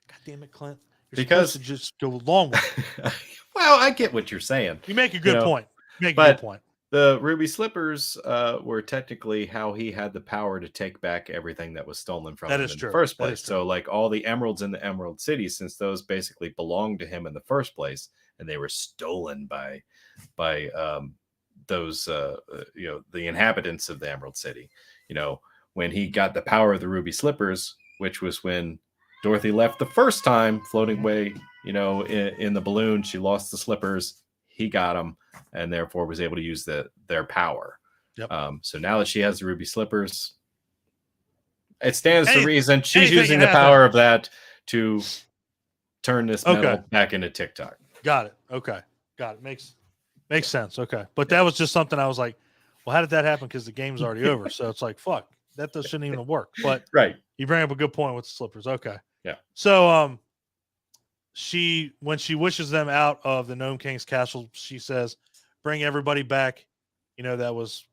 God damn it, Clint. You're supposed to just go along with it. Well, I get what you're saying. You make a good point. You make a good point. The ruby slippers were technically how he had the power to take back everything that was stolen from him in the first place. So like all the emeralds in the Emerald City, since those basically belonged to him in the first place, and they were stolen by those the inhabitants of the Emerald City. When he got the power of the ruby slippers, which was when Dorothy left the first time floating away, in the balloon, she lost the slippers. He got them, and therefore was able to use their power. Yep. So now that she has the ruby slippers, it stands to reason she's using the power of that to turn this metal back into TikTok. Got it. Okay. Got it. Makes sense. Okay. But that was just something I was like, well, how did that happen? Because the game's already over. So it's like, fuck, that shouldn't even work. But you bring up a good point with the slippers. Okay. Yeah. So when she wishes them out of the Gnome King's castle, she says, bring everybody back, that was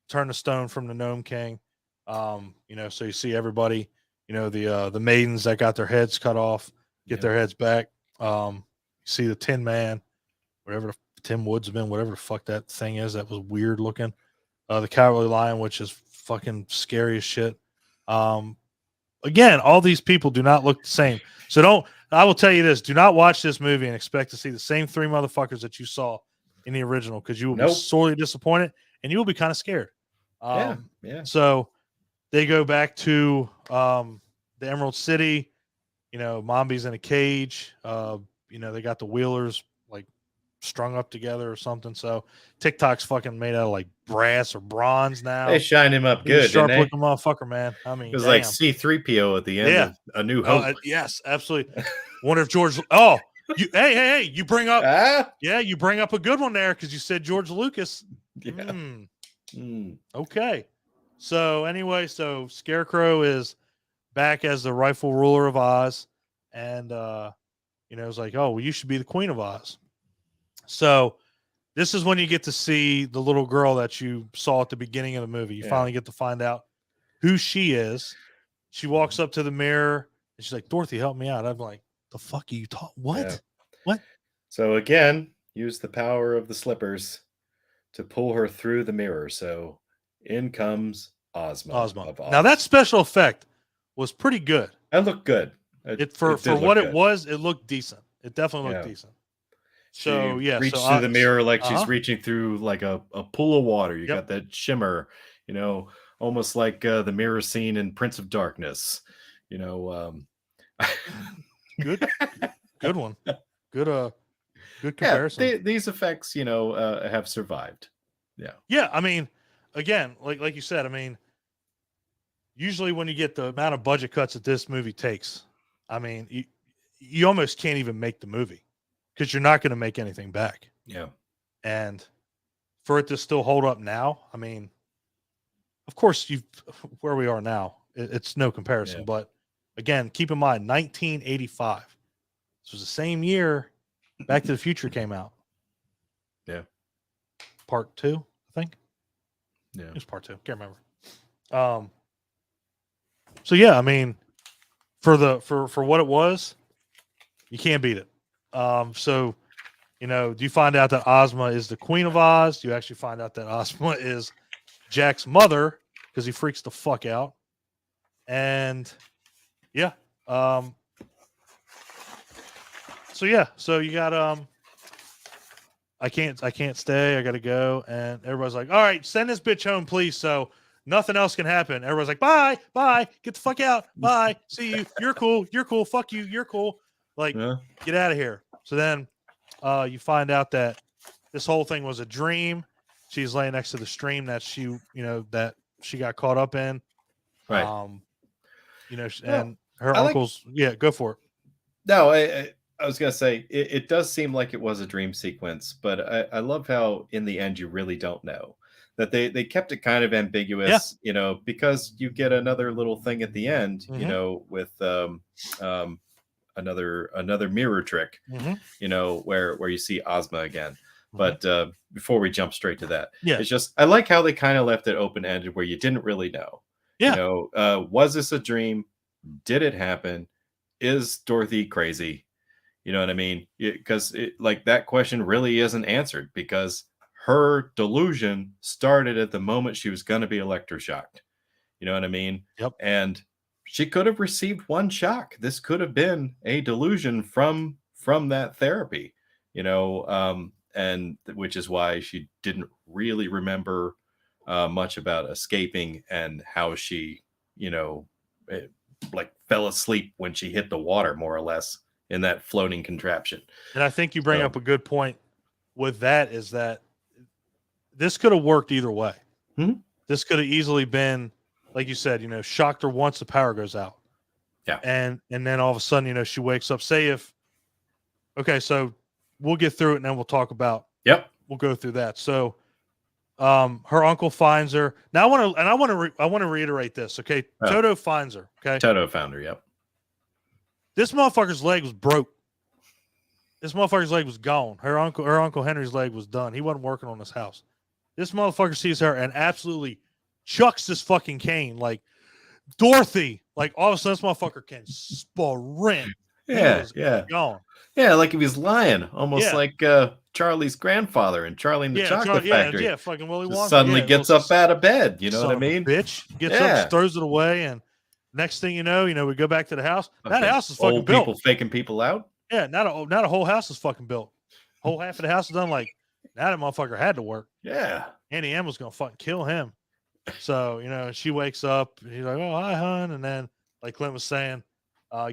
turn to stone from the Gnome King. So you see everybody, the maidens that got their heads cut off, get their heads back. You see the Tin Man, whatever the Tim Woodsman, whatever the fuck that thing is, that was weird looking. The Cowardly Lion, which is fucking scary as shit. Again, all these people do not look the same. So I will tell you this, do not watch this movie and expect to see the same three motherfuckers that you saw in the original, because you will be sorely disappointed. and you will be kind of scared. Yeah. So they go back to the Emerald City. Mombi's in a cage. They got the Wheelers like strung up together or something. So TikTok's fucking made out of like brass or bronze now. They shined him up He's a good, didn't they? sharp-looking motherfucker, man. I mean, It was damn. like C-3PO at the end of A New Hope. Yes, absolutely. Wonder if George. Oh, hey, you bring up. You bring up a good one there because you said George Lucas. Yeah. Okay. So anyway, Scarecrow is back as the rightful ruler of Oz, and it's like, oh, well, you should be the Queen of Oz. So this is when you get to see the little girl that you saw at the beginning of the movie. You finally get to find out who she is. She walks up to the mirror and she's like, Dorothy, help me out. I'm like, the fuck are you talking? What? Yeah. What? So again, use the power of the slippers to pull her through the mirror. So in comes Ozma. Now that special effect was pretty good. That looked good. For what it was, it looked decent. It definitely looked decent. So reaches through the mirror like she's reaching through like a pool of water. You got that shimmer, almost like the mirror scene in Prince of Darkness. Good one. Good comparison. These effects, have survived. Yeah. I mean, again, like you said, I mean, usually when you get the amount of budget cuts that this movie takes, I mean, you almost can't even make the movie because you're not going to make anything back. Yeah. And for it to still hold up now, I mean, of course, where we are now, it's no comparison. But again, keep in mind, 1985. This was the same year Back to the Future came out. Yeah. Part 2, I think. Yeah. It was part 2. Can't remember. So yeah, I mean, for what it was, you can't beat it. So, do you find out that Ozma is the Queen of Oz? Do you actually find out that Ozma is Jack's mother because he freaks the fuck out? And yeah. So you got I can't stay. I gotta go. And everybody's like, all right, send this bitch home, please. So nothing else can happen. Everybody's like, bye, get the fuck out. Bye. See you. You're cool. Fuck you. You're cool. Like, get out of here. So then you find out that this whole thing was a dream. She's laying next to the stream that she got caught up in. Right. And her uncle's go for it. No, I was going to say, it does seem like it was a dream sequence, but I love how in the end you really don't know. That they kept it kind of ambiguous, because you get another little thing at the end, with another mirror trick, where you see Ozma again. But before we jump straight to that, it's just I like how they kind of left it open ended where you didn't really know. Yeah. Was this a dream? Did it happen? Is Dorothy crazy? You know what I mean? Because like that question really isn't answered because her delusion started at the moment she was going to be electroshocked. You know what I mean? Yep. And she could have received one shock. This could have been a delusion from that therapy, and which is why she didn't really remember much about escaping and how she, like fell asleep when she hit the water, more or less, in that floating contraption. And I think you bring up a good point with that is that this could have worked either way. Mm-hmm. This could have easily been, like you said, shocked her once the power goes out. Yeah. And then all of a sudden, she wakes up. So we'll get through it and then we'll talk about, we'll go through that. So her uncle finds her. Now I want to reiterate this. Okay. Toto finds her. Okay. Toto found her. Yep. This motherfucker's leg was broke. This motherfucker's leg was gone. Her uncle Henry's leg was done. He wasn't working on this house. This motherfucker sees her and absolutely chucks this fucking cane like Dorothy. Like all of a sudden, this motherfucker can sprint. Yeah. Gone. Yeah, like if he's lying, almost like Charlie's grandfather in Charlie and the Chocolate Factory. Yeah, fucking Willy Wonka. Suddenly gets up out of bed. You know what I mean? Bitch gets up, throws it away, and next thing you know, we go back to the house. That house is fucking old built. People faking people out. Yeah, not a whole house is fucking built. Whole half of the house is done. Like Now that motherfucker had to work. Yeah. Annie M was gonna fucking kill him. So, she wakes up, and he's like, "Oh, hi, hon," and then, like Clint was saying,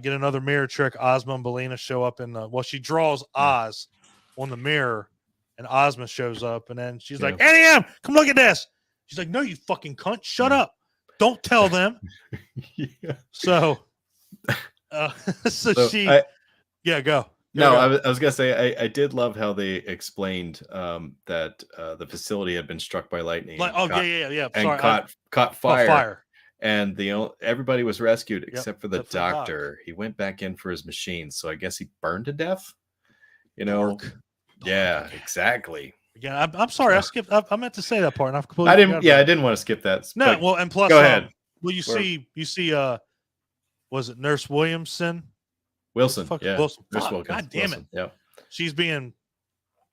get another mirror trick. Ozma and Belina show up in the she draws Oz on the mirror, and Ozma shows up, and then she's like, "Annie M, come look at this." She's like, "No, you fucking cunt, shut up. Don't tell them." So, so she, go. No, I was gonna say I did love how they explained that the facility had been struck by lightning. Like, yeah. And Sorry, caught fire. Fire. And everybody was rescued except for the except for the doc. doctor. He went back in for his machine, so I guess he burned to death. Dark. Yeah, exactly. Again, I'm sorry, I skipped. I meant to say that part, and I've completely. I didn't want to skip that. No, well, and plus, go ahead. Well, you see, was it Nurse Williamson? Wilson, yeah. Wilson. Nurse Fuck, Wilkins. God damn Wilson. it. Yeah. She's being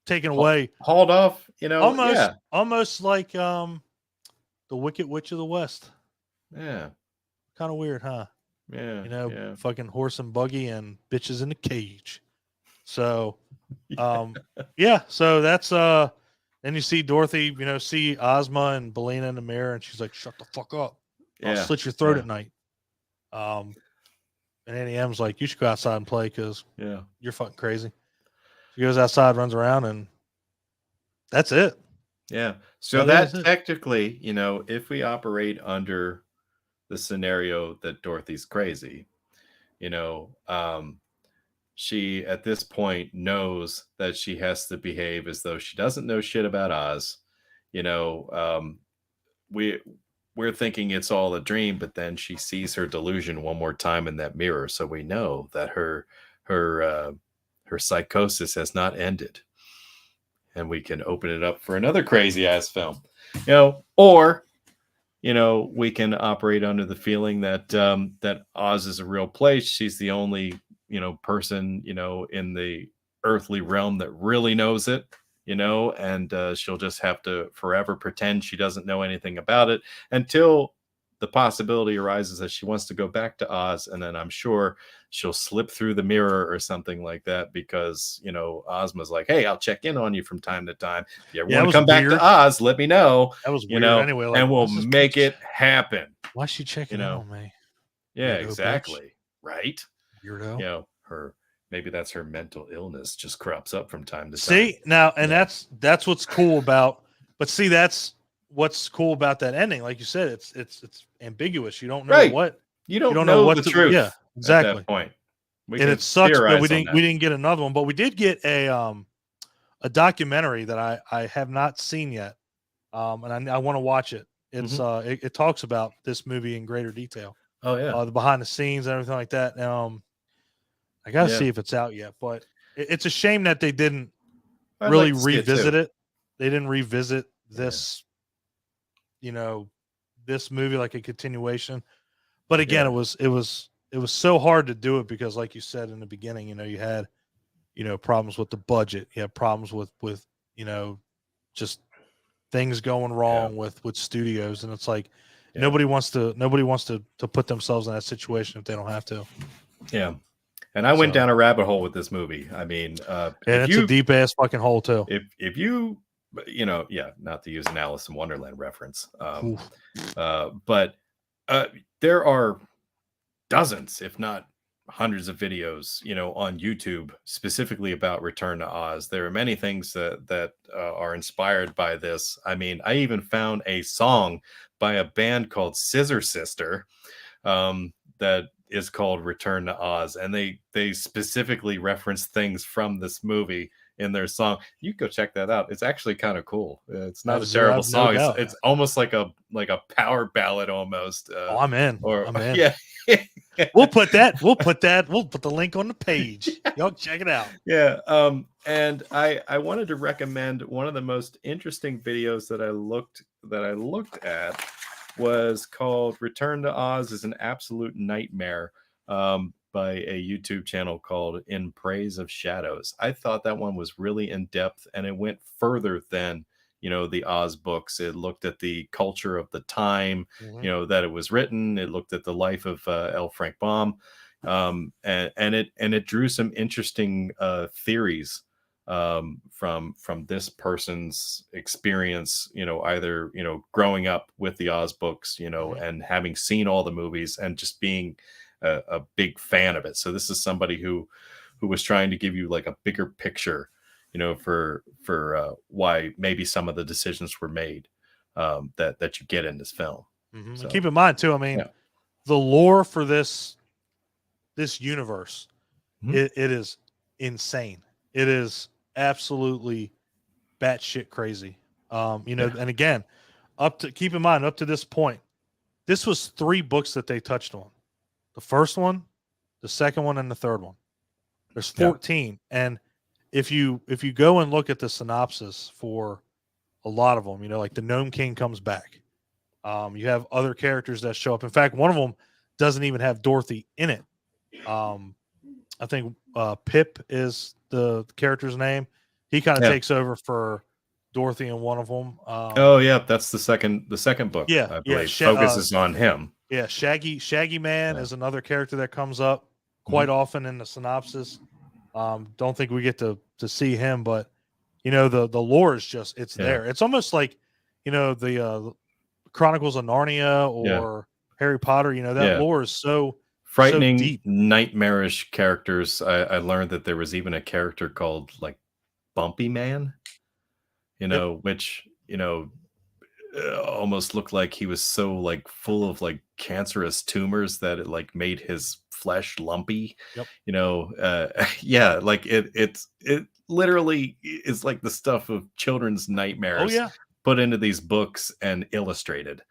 taken away. Hauled off, Almost like the Wicked Witch of the West. Yeah. Kind of weird, huh? Yeah. Fucking horse and buggy and bitches in the cage. So, so that's then you see Dorothy, see Ozma and Belina in the mirror, and she's like, "Shut the fuck up. I'll slit your throat at night." And Annie M's like, "You should go outside and play because you're fucking crazy." She goes outside, runs around, and that's it. Yeah. So that technically, if we operate under the scenario that Dorothy's crazy, she at this point knows that she has to behave as though she doesn't know shit about Oz. We're thinking it's all a dream, but then she sees her delusion one more time in that mirror. So we know that her psychosis has not ended. And we can open it up for another crazy ass film, or, we can operate under the feeling that, that Oz is a real place. She's the only, person, in the earthly realm that really knows it. And she'll just have to forever pretend she doesn't know anything about it until the possibility arises that she wants to go back to Oz. And then I'm sure she'll slip through the mirror or something like that because, Ozma's like, "Hey, I'll check in on you from time to time. If you ever want to come back to Oz, let me know." That was weird anyway. And we'll make it happen. Why's she checking in on me? Yeah, exactly. Bitch. Right? Weirdo. Maybe that's her mental illness just crops up from time to time. See, now, and that's what's cool about, but see, that's what's cool about that ending. Like you said, it's ambiguous. You don't know what you don't know what the truth. Yeah, exactly. At that point. And it sucks that we didn't get another one, but we did get a documentary that I have not seen yet. And I want to watch it. It's it talks about this movie in greater detail. Oh yeah. The behind the scenes and everything like that. I got to see if it's out yet, but it's a shame that they didn't really revisit it. They didn't revisit this, this movie like a continuation. But again, it was so hard to do it because, like you said in the beginning, you had, problems with the budget. You had problems with just things going wrong with studios, and it's like nobody wants to put themselves in that situation if they don't have to. Yeah. And I went down a rabbit hole with this movie. I mean, and it's a deep ass fucking hole too. If you, not to use an Alice in Wonderland reference, but there are dozens, if not hundreds of videos, on YouTube specifically about Return to Oz. There are many things that are inspired by this. I mean, I even found a song by a band called Scissor Sister that is called Return to Oz, and they specifically reference things from this movie in their song. You go check that out. It's actually kind of cool. It's not a terrible song. It's almost like a power ballad almost. I'm in. I'm in. Yeah. We'll put the link on the page. Y'all check it out. Yeah. And I wanted to recommend one of the most interesting videos that I looked at was called Return to Oz is an Absolute Nightmare, by a YouTube channel called In Praise of Shadows. I thought that one was really in depth, and it went further than, the Oz books. It looked at the culture of the time, that it was written. It looked at the life of L. Frank Baum, and it drew some interesting theories from this person's experience, either growing up with the Oz books, and having seen all the movies and just being a big fan of it. So this is somebody who was trying to give you like a bigger picture, for why maybe some of the decisions were made, that you get in this film. Mm-hmm. So, And keep in mind too, I mean, the lore for this universe, Mhm. it is insane. It is absolutely batshit crazy. And again, keep in mind, up to this point, this was 3 books that they touched on. The first one, the second one, and the third one. There's 14. And if you go and look at the synopsis for a lot of them, like the Gnome King comes back. You have other characters that show up. In fact, one of them doesn't even have Dorothy in it. I think Pip is the character's name. He kind of takes over for Dorothy in one of them. That's the second book. I believe focuses on him. Yeah, Shaggy Man is another character that comes up quite often in the synopsis. Don't think we get to see him, but the lore is just there. It's almost like the Chronicles of Narnia or Harry Potter. That lore is so frightening, so deep. Nightmarish characters. I learned that there was even a character called like Bumpy Man, which almost looked like he was so like full of like cancerous tumors that it like made his flesh lumpy. Like it literally is like the stuff of children's nightmares put into these books and illustrated.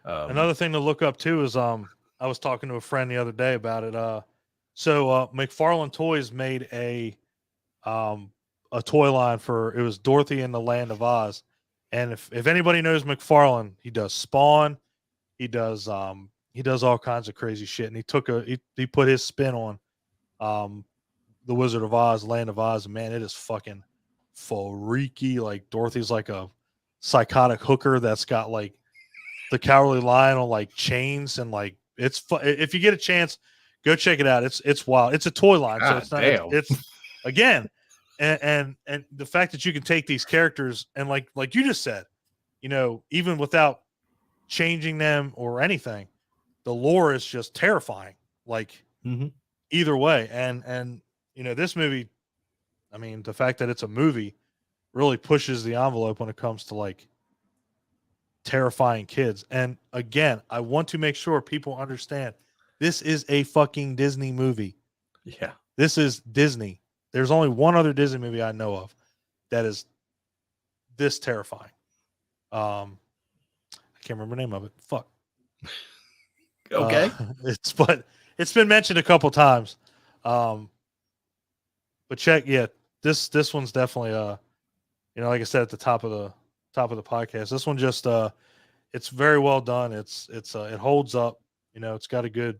Another thing to look up too is I was talking to a friend the other day about it. So McFarlane Toys made a toy line it was Dorothy in the Land of Oz. And if anybody knows McFarlane, he does Spawn, he does all kinds of crazy shit. And he put his spin on the Wizard of Oz, Land of Oz, and man, it is fucking freaky. Like Dorothy's like a psychotic hooker that's got like the Cowardly Lion on like chains, and like it's if you get a chance, go check it out. It's wild. It's a toy line, so it's not. It's again. And the fact that you can take these characters and like you just said, even without changing them or anything, the lore is just terrifying. Like either way, and this movie, I mean, the fact that it's a movie really pushes the envelope when it comes to like terrifying kids. And again, I want to make sure people understand this is a fucking Disney movie. Yeah, this is Disney. There's only one other Disney movie I know of that is this terrifying. I can't remember the name of it. Fuck. Okay. It's been mentioned a couple times. But check, this one's definitely like I said at the top of the podcast. This one just it's very well done. It holds up. It's got a good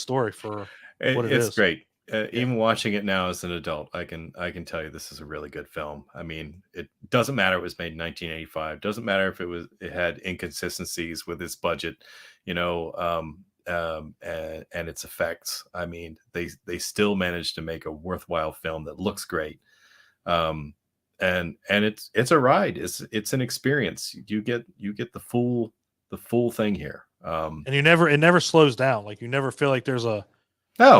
story for what it is. It's great. Even watching it now as an adult, I can tell you this is a really good film. I mean, it doesn't matter it was made in 1985. Doesn't matter if it had inconsistencies with its budget, and its effects. I mean, they still managed to make a worthwhile film that looks great. And it's a ride. It's an experience. You get the full thing here. And it never slows down. Like you never feel like there's a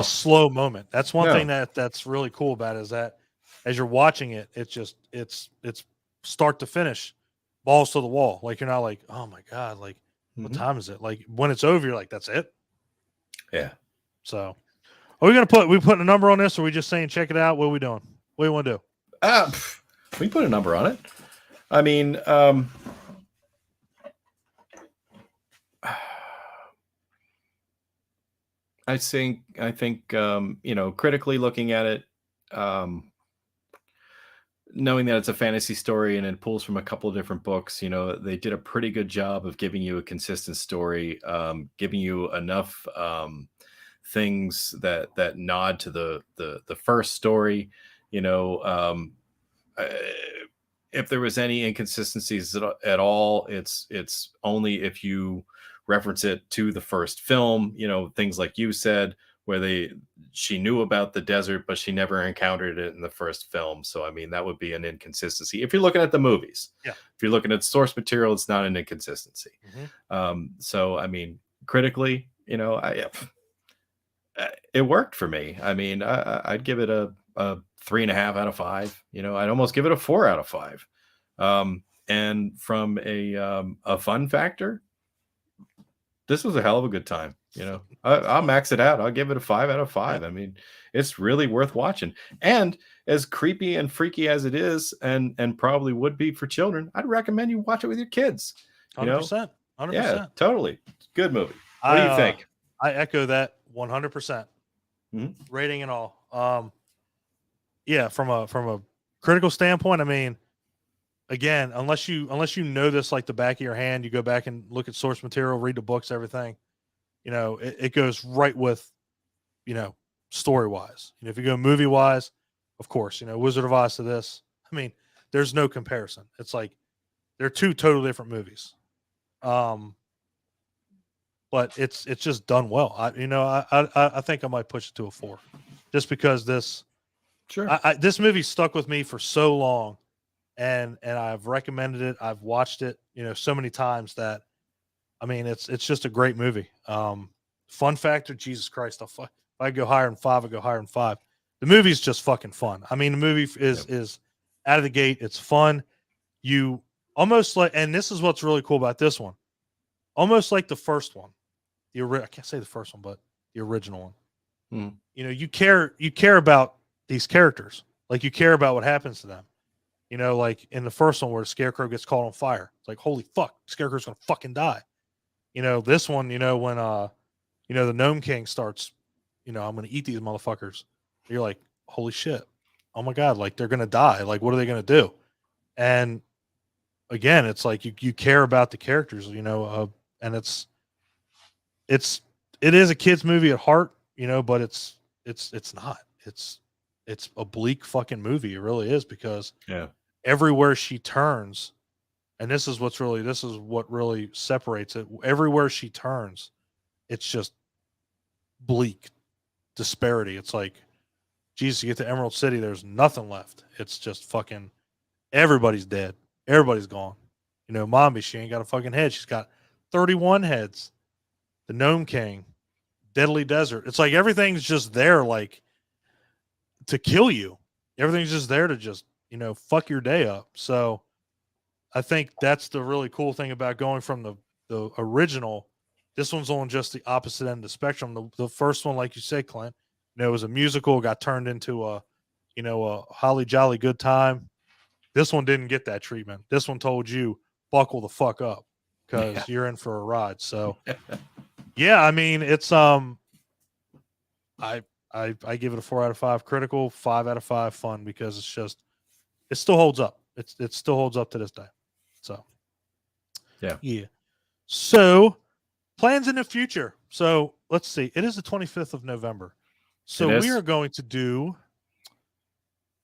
slow moment. That's one thing that's really cool about it, is that as you're watching it, it's start to finish, balls to the wall. Like you're not like, oh my God, like what time is it? Like when it's over, you're like, that's it. Yeah. So are we putting a number on this, or are we just saying check it out? What are we doing? What do you want to do? We put a number on it. I mean, I think critically looking at it, knowing that it's a fantasy story and it pulls from a couple of different books, they did a pretty good job of giving you a consistent story, giving you enough things that nod to the first story. If there was any inconsistencies at all, it's only if you reference it to the first film, things like you said, where she knew about the desert, but she never encountered it in the first film. So I mean, that would be an inconsistency if you're looking at the movies. Yeah. If you're looking at source material, it's not an inconsistency. Mm-hmm. So I mean, critically, you know, it worked for me. I mean, I'd give it a 3.5 out of 5. You know, I'd almost give it a 4 out of 5. And from a fun factor, this was a hell of a good time. You know, I'll max it out. I'll give it a 5 out of 5. Yeah. I mean, it's really worth watching. And as creepy and freaky as it is, and probably would be for children, I'd recommend you watch it with your kids. You 100%. know? 100%. Yeah, totally. Good movie. What do you think? I echo that 100%. Mhm. Rating and all. Yeah, from a critical standpoint, I mean, again, unless you know this like the back of your hand, you go back and look at source material, read the books, everything. You know, it goes right with, you know, story wise. You know, if you go movie wise, of course, you know, Wizard of Oz to this. I mean, there's no comparison. It's like they're two totally different movies. But it's just done well. I think I might push it to a 4, just because this this movie stuck with me for so long, and I've recommended it. I've watched it, you know, so many times that, I mean, it's just a great movie. Fun factor, Jesus Christ, if I go higher than 5, I go higher than 5. The movie's just fucking fun. I mean, the movie is out of the gate. It's fun. You almost like, and this is what's really cool about this one, almost like the first one. I can't say the first one, but the original one. You know, you care about these characters. Like, you care about what happens to them. You know, like in the first one where the Scarecrow gets caught on fire. It's like, holy fuck, Scarecrow's gonna fucking die. You know, this one, you know, when you know, the Gnome King starts, you know, I'm gonna eat these motherfuckers. You're like, holy shit. Oh my God, like they're gonna die. Like, what are they gonna do? And again, it's like you care about the characters, you know, and it is a kid's movie at heart, you know, but it's not. It's a bleak fucking movie. It really is, because everywhere she turns, and this is what really separates it. Everywhere she turns, it's just bleak disparity. It's like, Jesus, you get to Emerald City, there's nothing left. It's just fucking everybody's dead. Everybody's gone. You know, Mombi, she ain't got a fucking head. She's got 31 heads. The Gnome King, Deadly Desert. It's like everything's just there, like, to kill you. Everything's just there to just, you know, fuck your day up. So I think that's the really cool thing about going from the original. This one's on just the opposite end of the spectrum. The first one, like you said, Clint, you know, it was a musical, got turned into a holly jolly good time. This one didn't get that treatment. This one told you, buckle the fuck up, because you're in for a ride. So yeah, I mean, it's I give it a 4 out of 5 critical, 5 out of 5 fun, because it still holds up. It still holds up to this day. So yeah. So plans in the future. So let's see. It is the 25th of November. So we are going to do.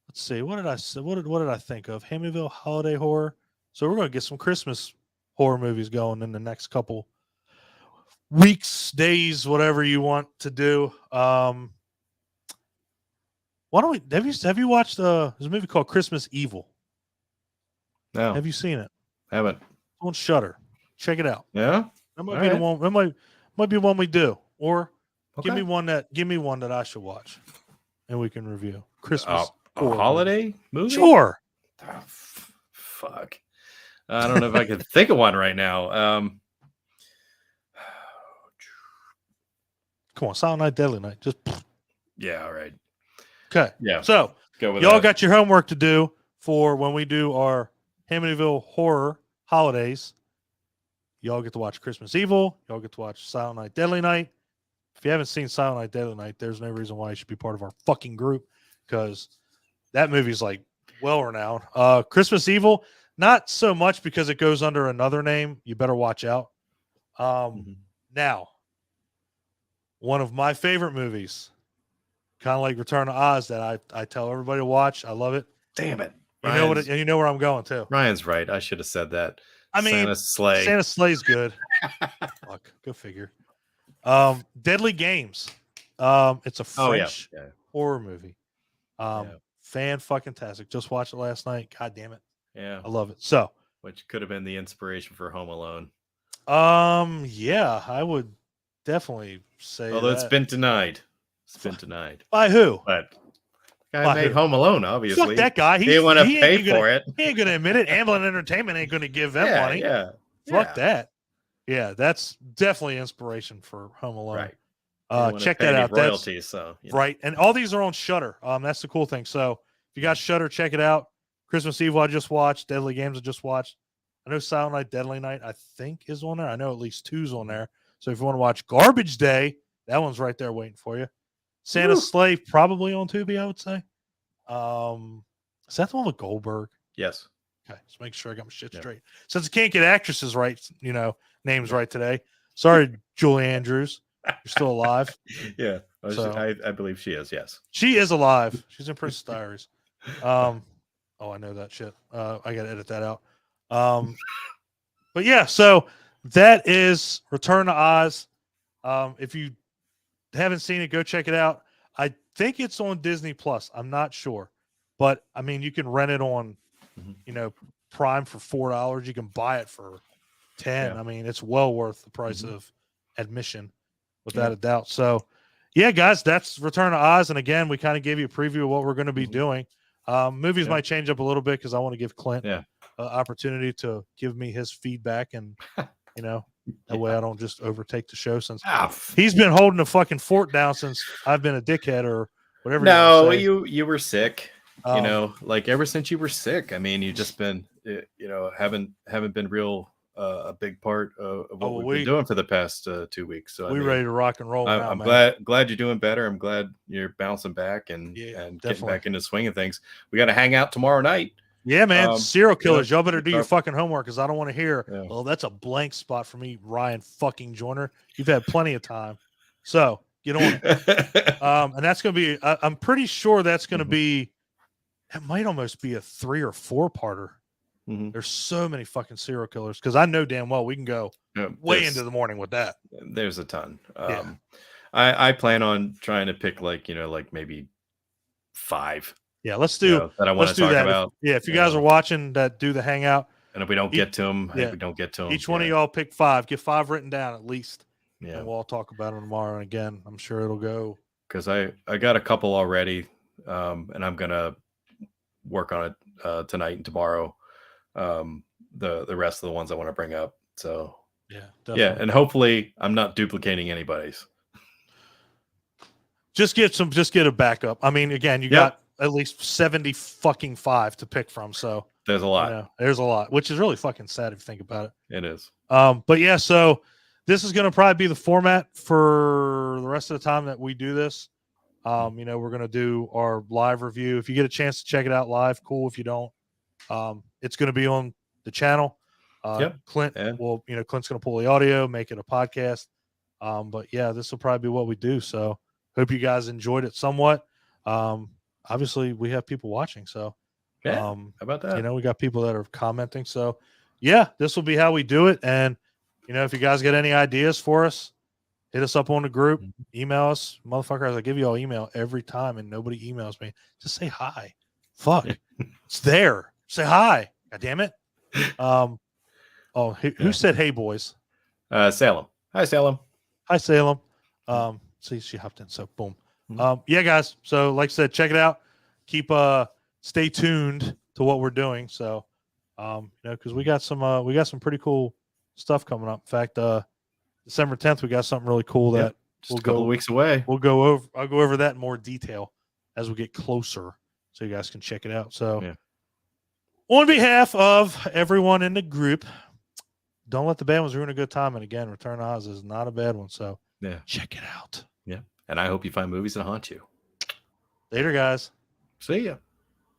Let's see. What did I say? What did I think of? Hamityville holiday horror. So we're going to get some Christmas horror movies going in the next couple weeks, days, whatever you want to do. Why don't we? Have you watched there's a movie called Christmas Evil? No. Have you seen it? Haven't. It's on Shudder. Check it out. Yeah. That might be the one. That might be one we do. Or Okay. give me one that I should watch, and we can review Christmas. A holiday movie? Sure. Oh, fuck. I don't know if I can think of one right now. Come on, Silent Night, Deadly Night. Just yeah, all right. Okay. Yeah. So Go with y'all that. got your homework to do for when we do our Hamityville horror holidays. Y'all get to watch Christmas Evil. Y'all get to watch Silent Night, Deadly Night. If you haven't seen Silent Night, Deadly Night, there's no reason why you should be part of our fucking group, because that movie's like well renowned. Christmas Evil, not so much, because it goes under another name. You better watch out. Now, one of my favorite movies, kind of like Return to Oz, that I tell everybody to watch. I love it. Damn it. You know what? You know where I'm going too. Ryan's right. I should have said that. I mean, Santa's sleigh. Santa's Sleigh's good. Fuck, go figure. Deadly Games. It's a Oh yeah, French yeah, horror movie. yeah, Fan-fucking-tastic. Just watched it last night. God damn it. yeah. I love it. So, Which could have been the inspiration for Home Alone. yeah, I would definitely say Although it's that. been denied. It's been denied. By who? But the guy By made who? Home Alone, Fuck obviously. that guy. He didn't want to pay for it. He ain't gonna admit it. Amblin Entertainment ain't gonna give them Yeah, money. yeah. Fuck yeah. that. Yeah, that's definitely inspiration for Home Alone. Right. You don't wanna Check pay that any out. That's royalties, so you know. right. And all these are on Shutter. That's the cool thing. So if you got Shutter, check it out. Christmas Evil I just watched. Deadly Games I just watched. I know Silent Night, Deadly Night I think is on there. I know at least 2's on there. So if you want to watch Garbage Day, that one's right there waiting for you. Santa's Slave probably on Tubi, I would say. Is that the one with Goldberg? Yes. Okay, just make sure I got my shit Yeah. straight. Since I can't get actresses right, names right today. Sorry, Julie Andrews. You're still alive. Yeah. So- I believe she is, yes. She is alive. She's in Princess Diaries. Oh, I know that shit. I gotta edit that out. But yeah, so that is Return to Oz. If you haven't seen it, go check it out. I think it's on Disney Plus. I'm not sure, but I mean, you can rent it on, Mhm. Prime for $4. You can buy it for 10. Yeah. I mean, it's well worth the price Mhm. of admission, without a doubt. So, yeah, guys, that's Return to Oz. And again, we kind of gave you a preview of what we're going to be Mhm. doing. Movies Yeah. might change up a little bit because I want to give Clint Yeah. opportunity to give me his feedback, and that way I don't just overtake the show, since he's been holding the fucking fort down since I've been a dickhead or whatever. No, you wanna say. you were sick. Like ever since you were sick. I mean, you just been haven't been real a big part of what we've been doing for the past 2 weeks. So we ready to rock and roll now, I'm man. glad you're doing better. I'm glad you're bouncing back and getting definitely back into the swing of things. We got to hang out tomorrow night. Yeah, man. Serial killers. Y'all better do your talk- fucking homework, because I don't want to hear, Yeah. well, that's a blank spot for me, Ryan fucking Joyner. You've had plenty of time. So get on it. And that's going to be, I'm pretty sure that's going to be, it might almost be a 3 or 4-parter. Mhm. There's so many fucking serial killers, because I know damn well we can go way into the morning with that. There's a ton. Yeah. I plan on trying to pick like maybe 5. Yeah, let's do that I want to talk that. about. If you guys are watching that, do the hangout. And if we don't get to them, Each one of y'all pick 5. Get 5 written down at least. Yeah. And we'll all talk about it tomorrow. And again, I'm sure it'll go. Because I got a couple already, and I'm gonna work on it tonight and tomorrow. The rest of the ones I want to bring up. So definitely. and hopefully I'm not duplicating anybody's. Just get a backup. I mean, again, you got at least 75 to pick from. So there's a lot. There's a lot, which is really fucking sad if you think about it. It is. But yeah, so this is going to probably be the format for the rest of the time that we do this. We're going to do our live review. If you get a chance to check it out live, cool. If you don't, it's going to be on the channel. Clint will, Clint's going to pull the audio, make it a podcast. But yeah, this will probably be what we do. So hope you guys enjoyed it somewhat. Obviously we have people watching, so how about that? We got people that are commenting. So yeah, this will be how we do it. And if you guys get any ideas for us, hit us up on the group, email us. Motherfuckers, I give you all email every time and nobody emails me. Just say hi. Fuck. It's there. Say hi. God damn it. Who said hey, boys? Salem. Hi, Salem. Hi, Salem. See, she hopped in. So boom. Yeah, guys. So like I said, check it out. Keep stay tuned to what we're doing. So because we got some pretty cool stuff coming up. In fact, December 10th, we got something really cool that just a couple of weeks away. I'll go over that in more detail as we get closer, so you guys can check it out. So on behalf of everyone in the group, don't let the bad ones ruin a good time. And again, Return to Oz is not a bad one. So check it out. Yeah. And I hope you find movies that haunt you. Later, guys. See ya.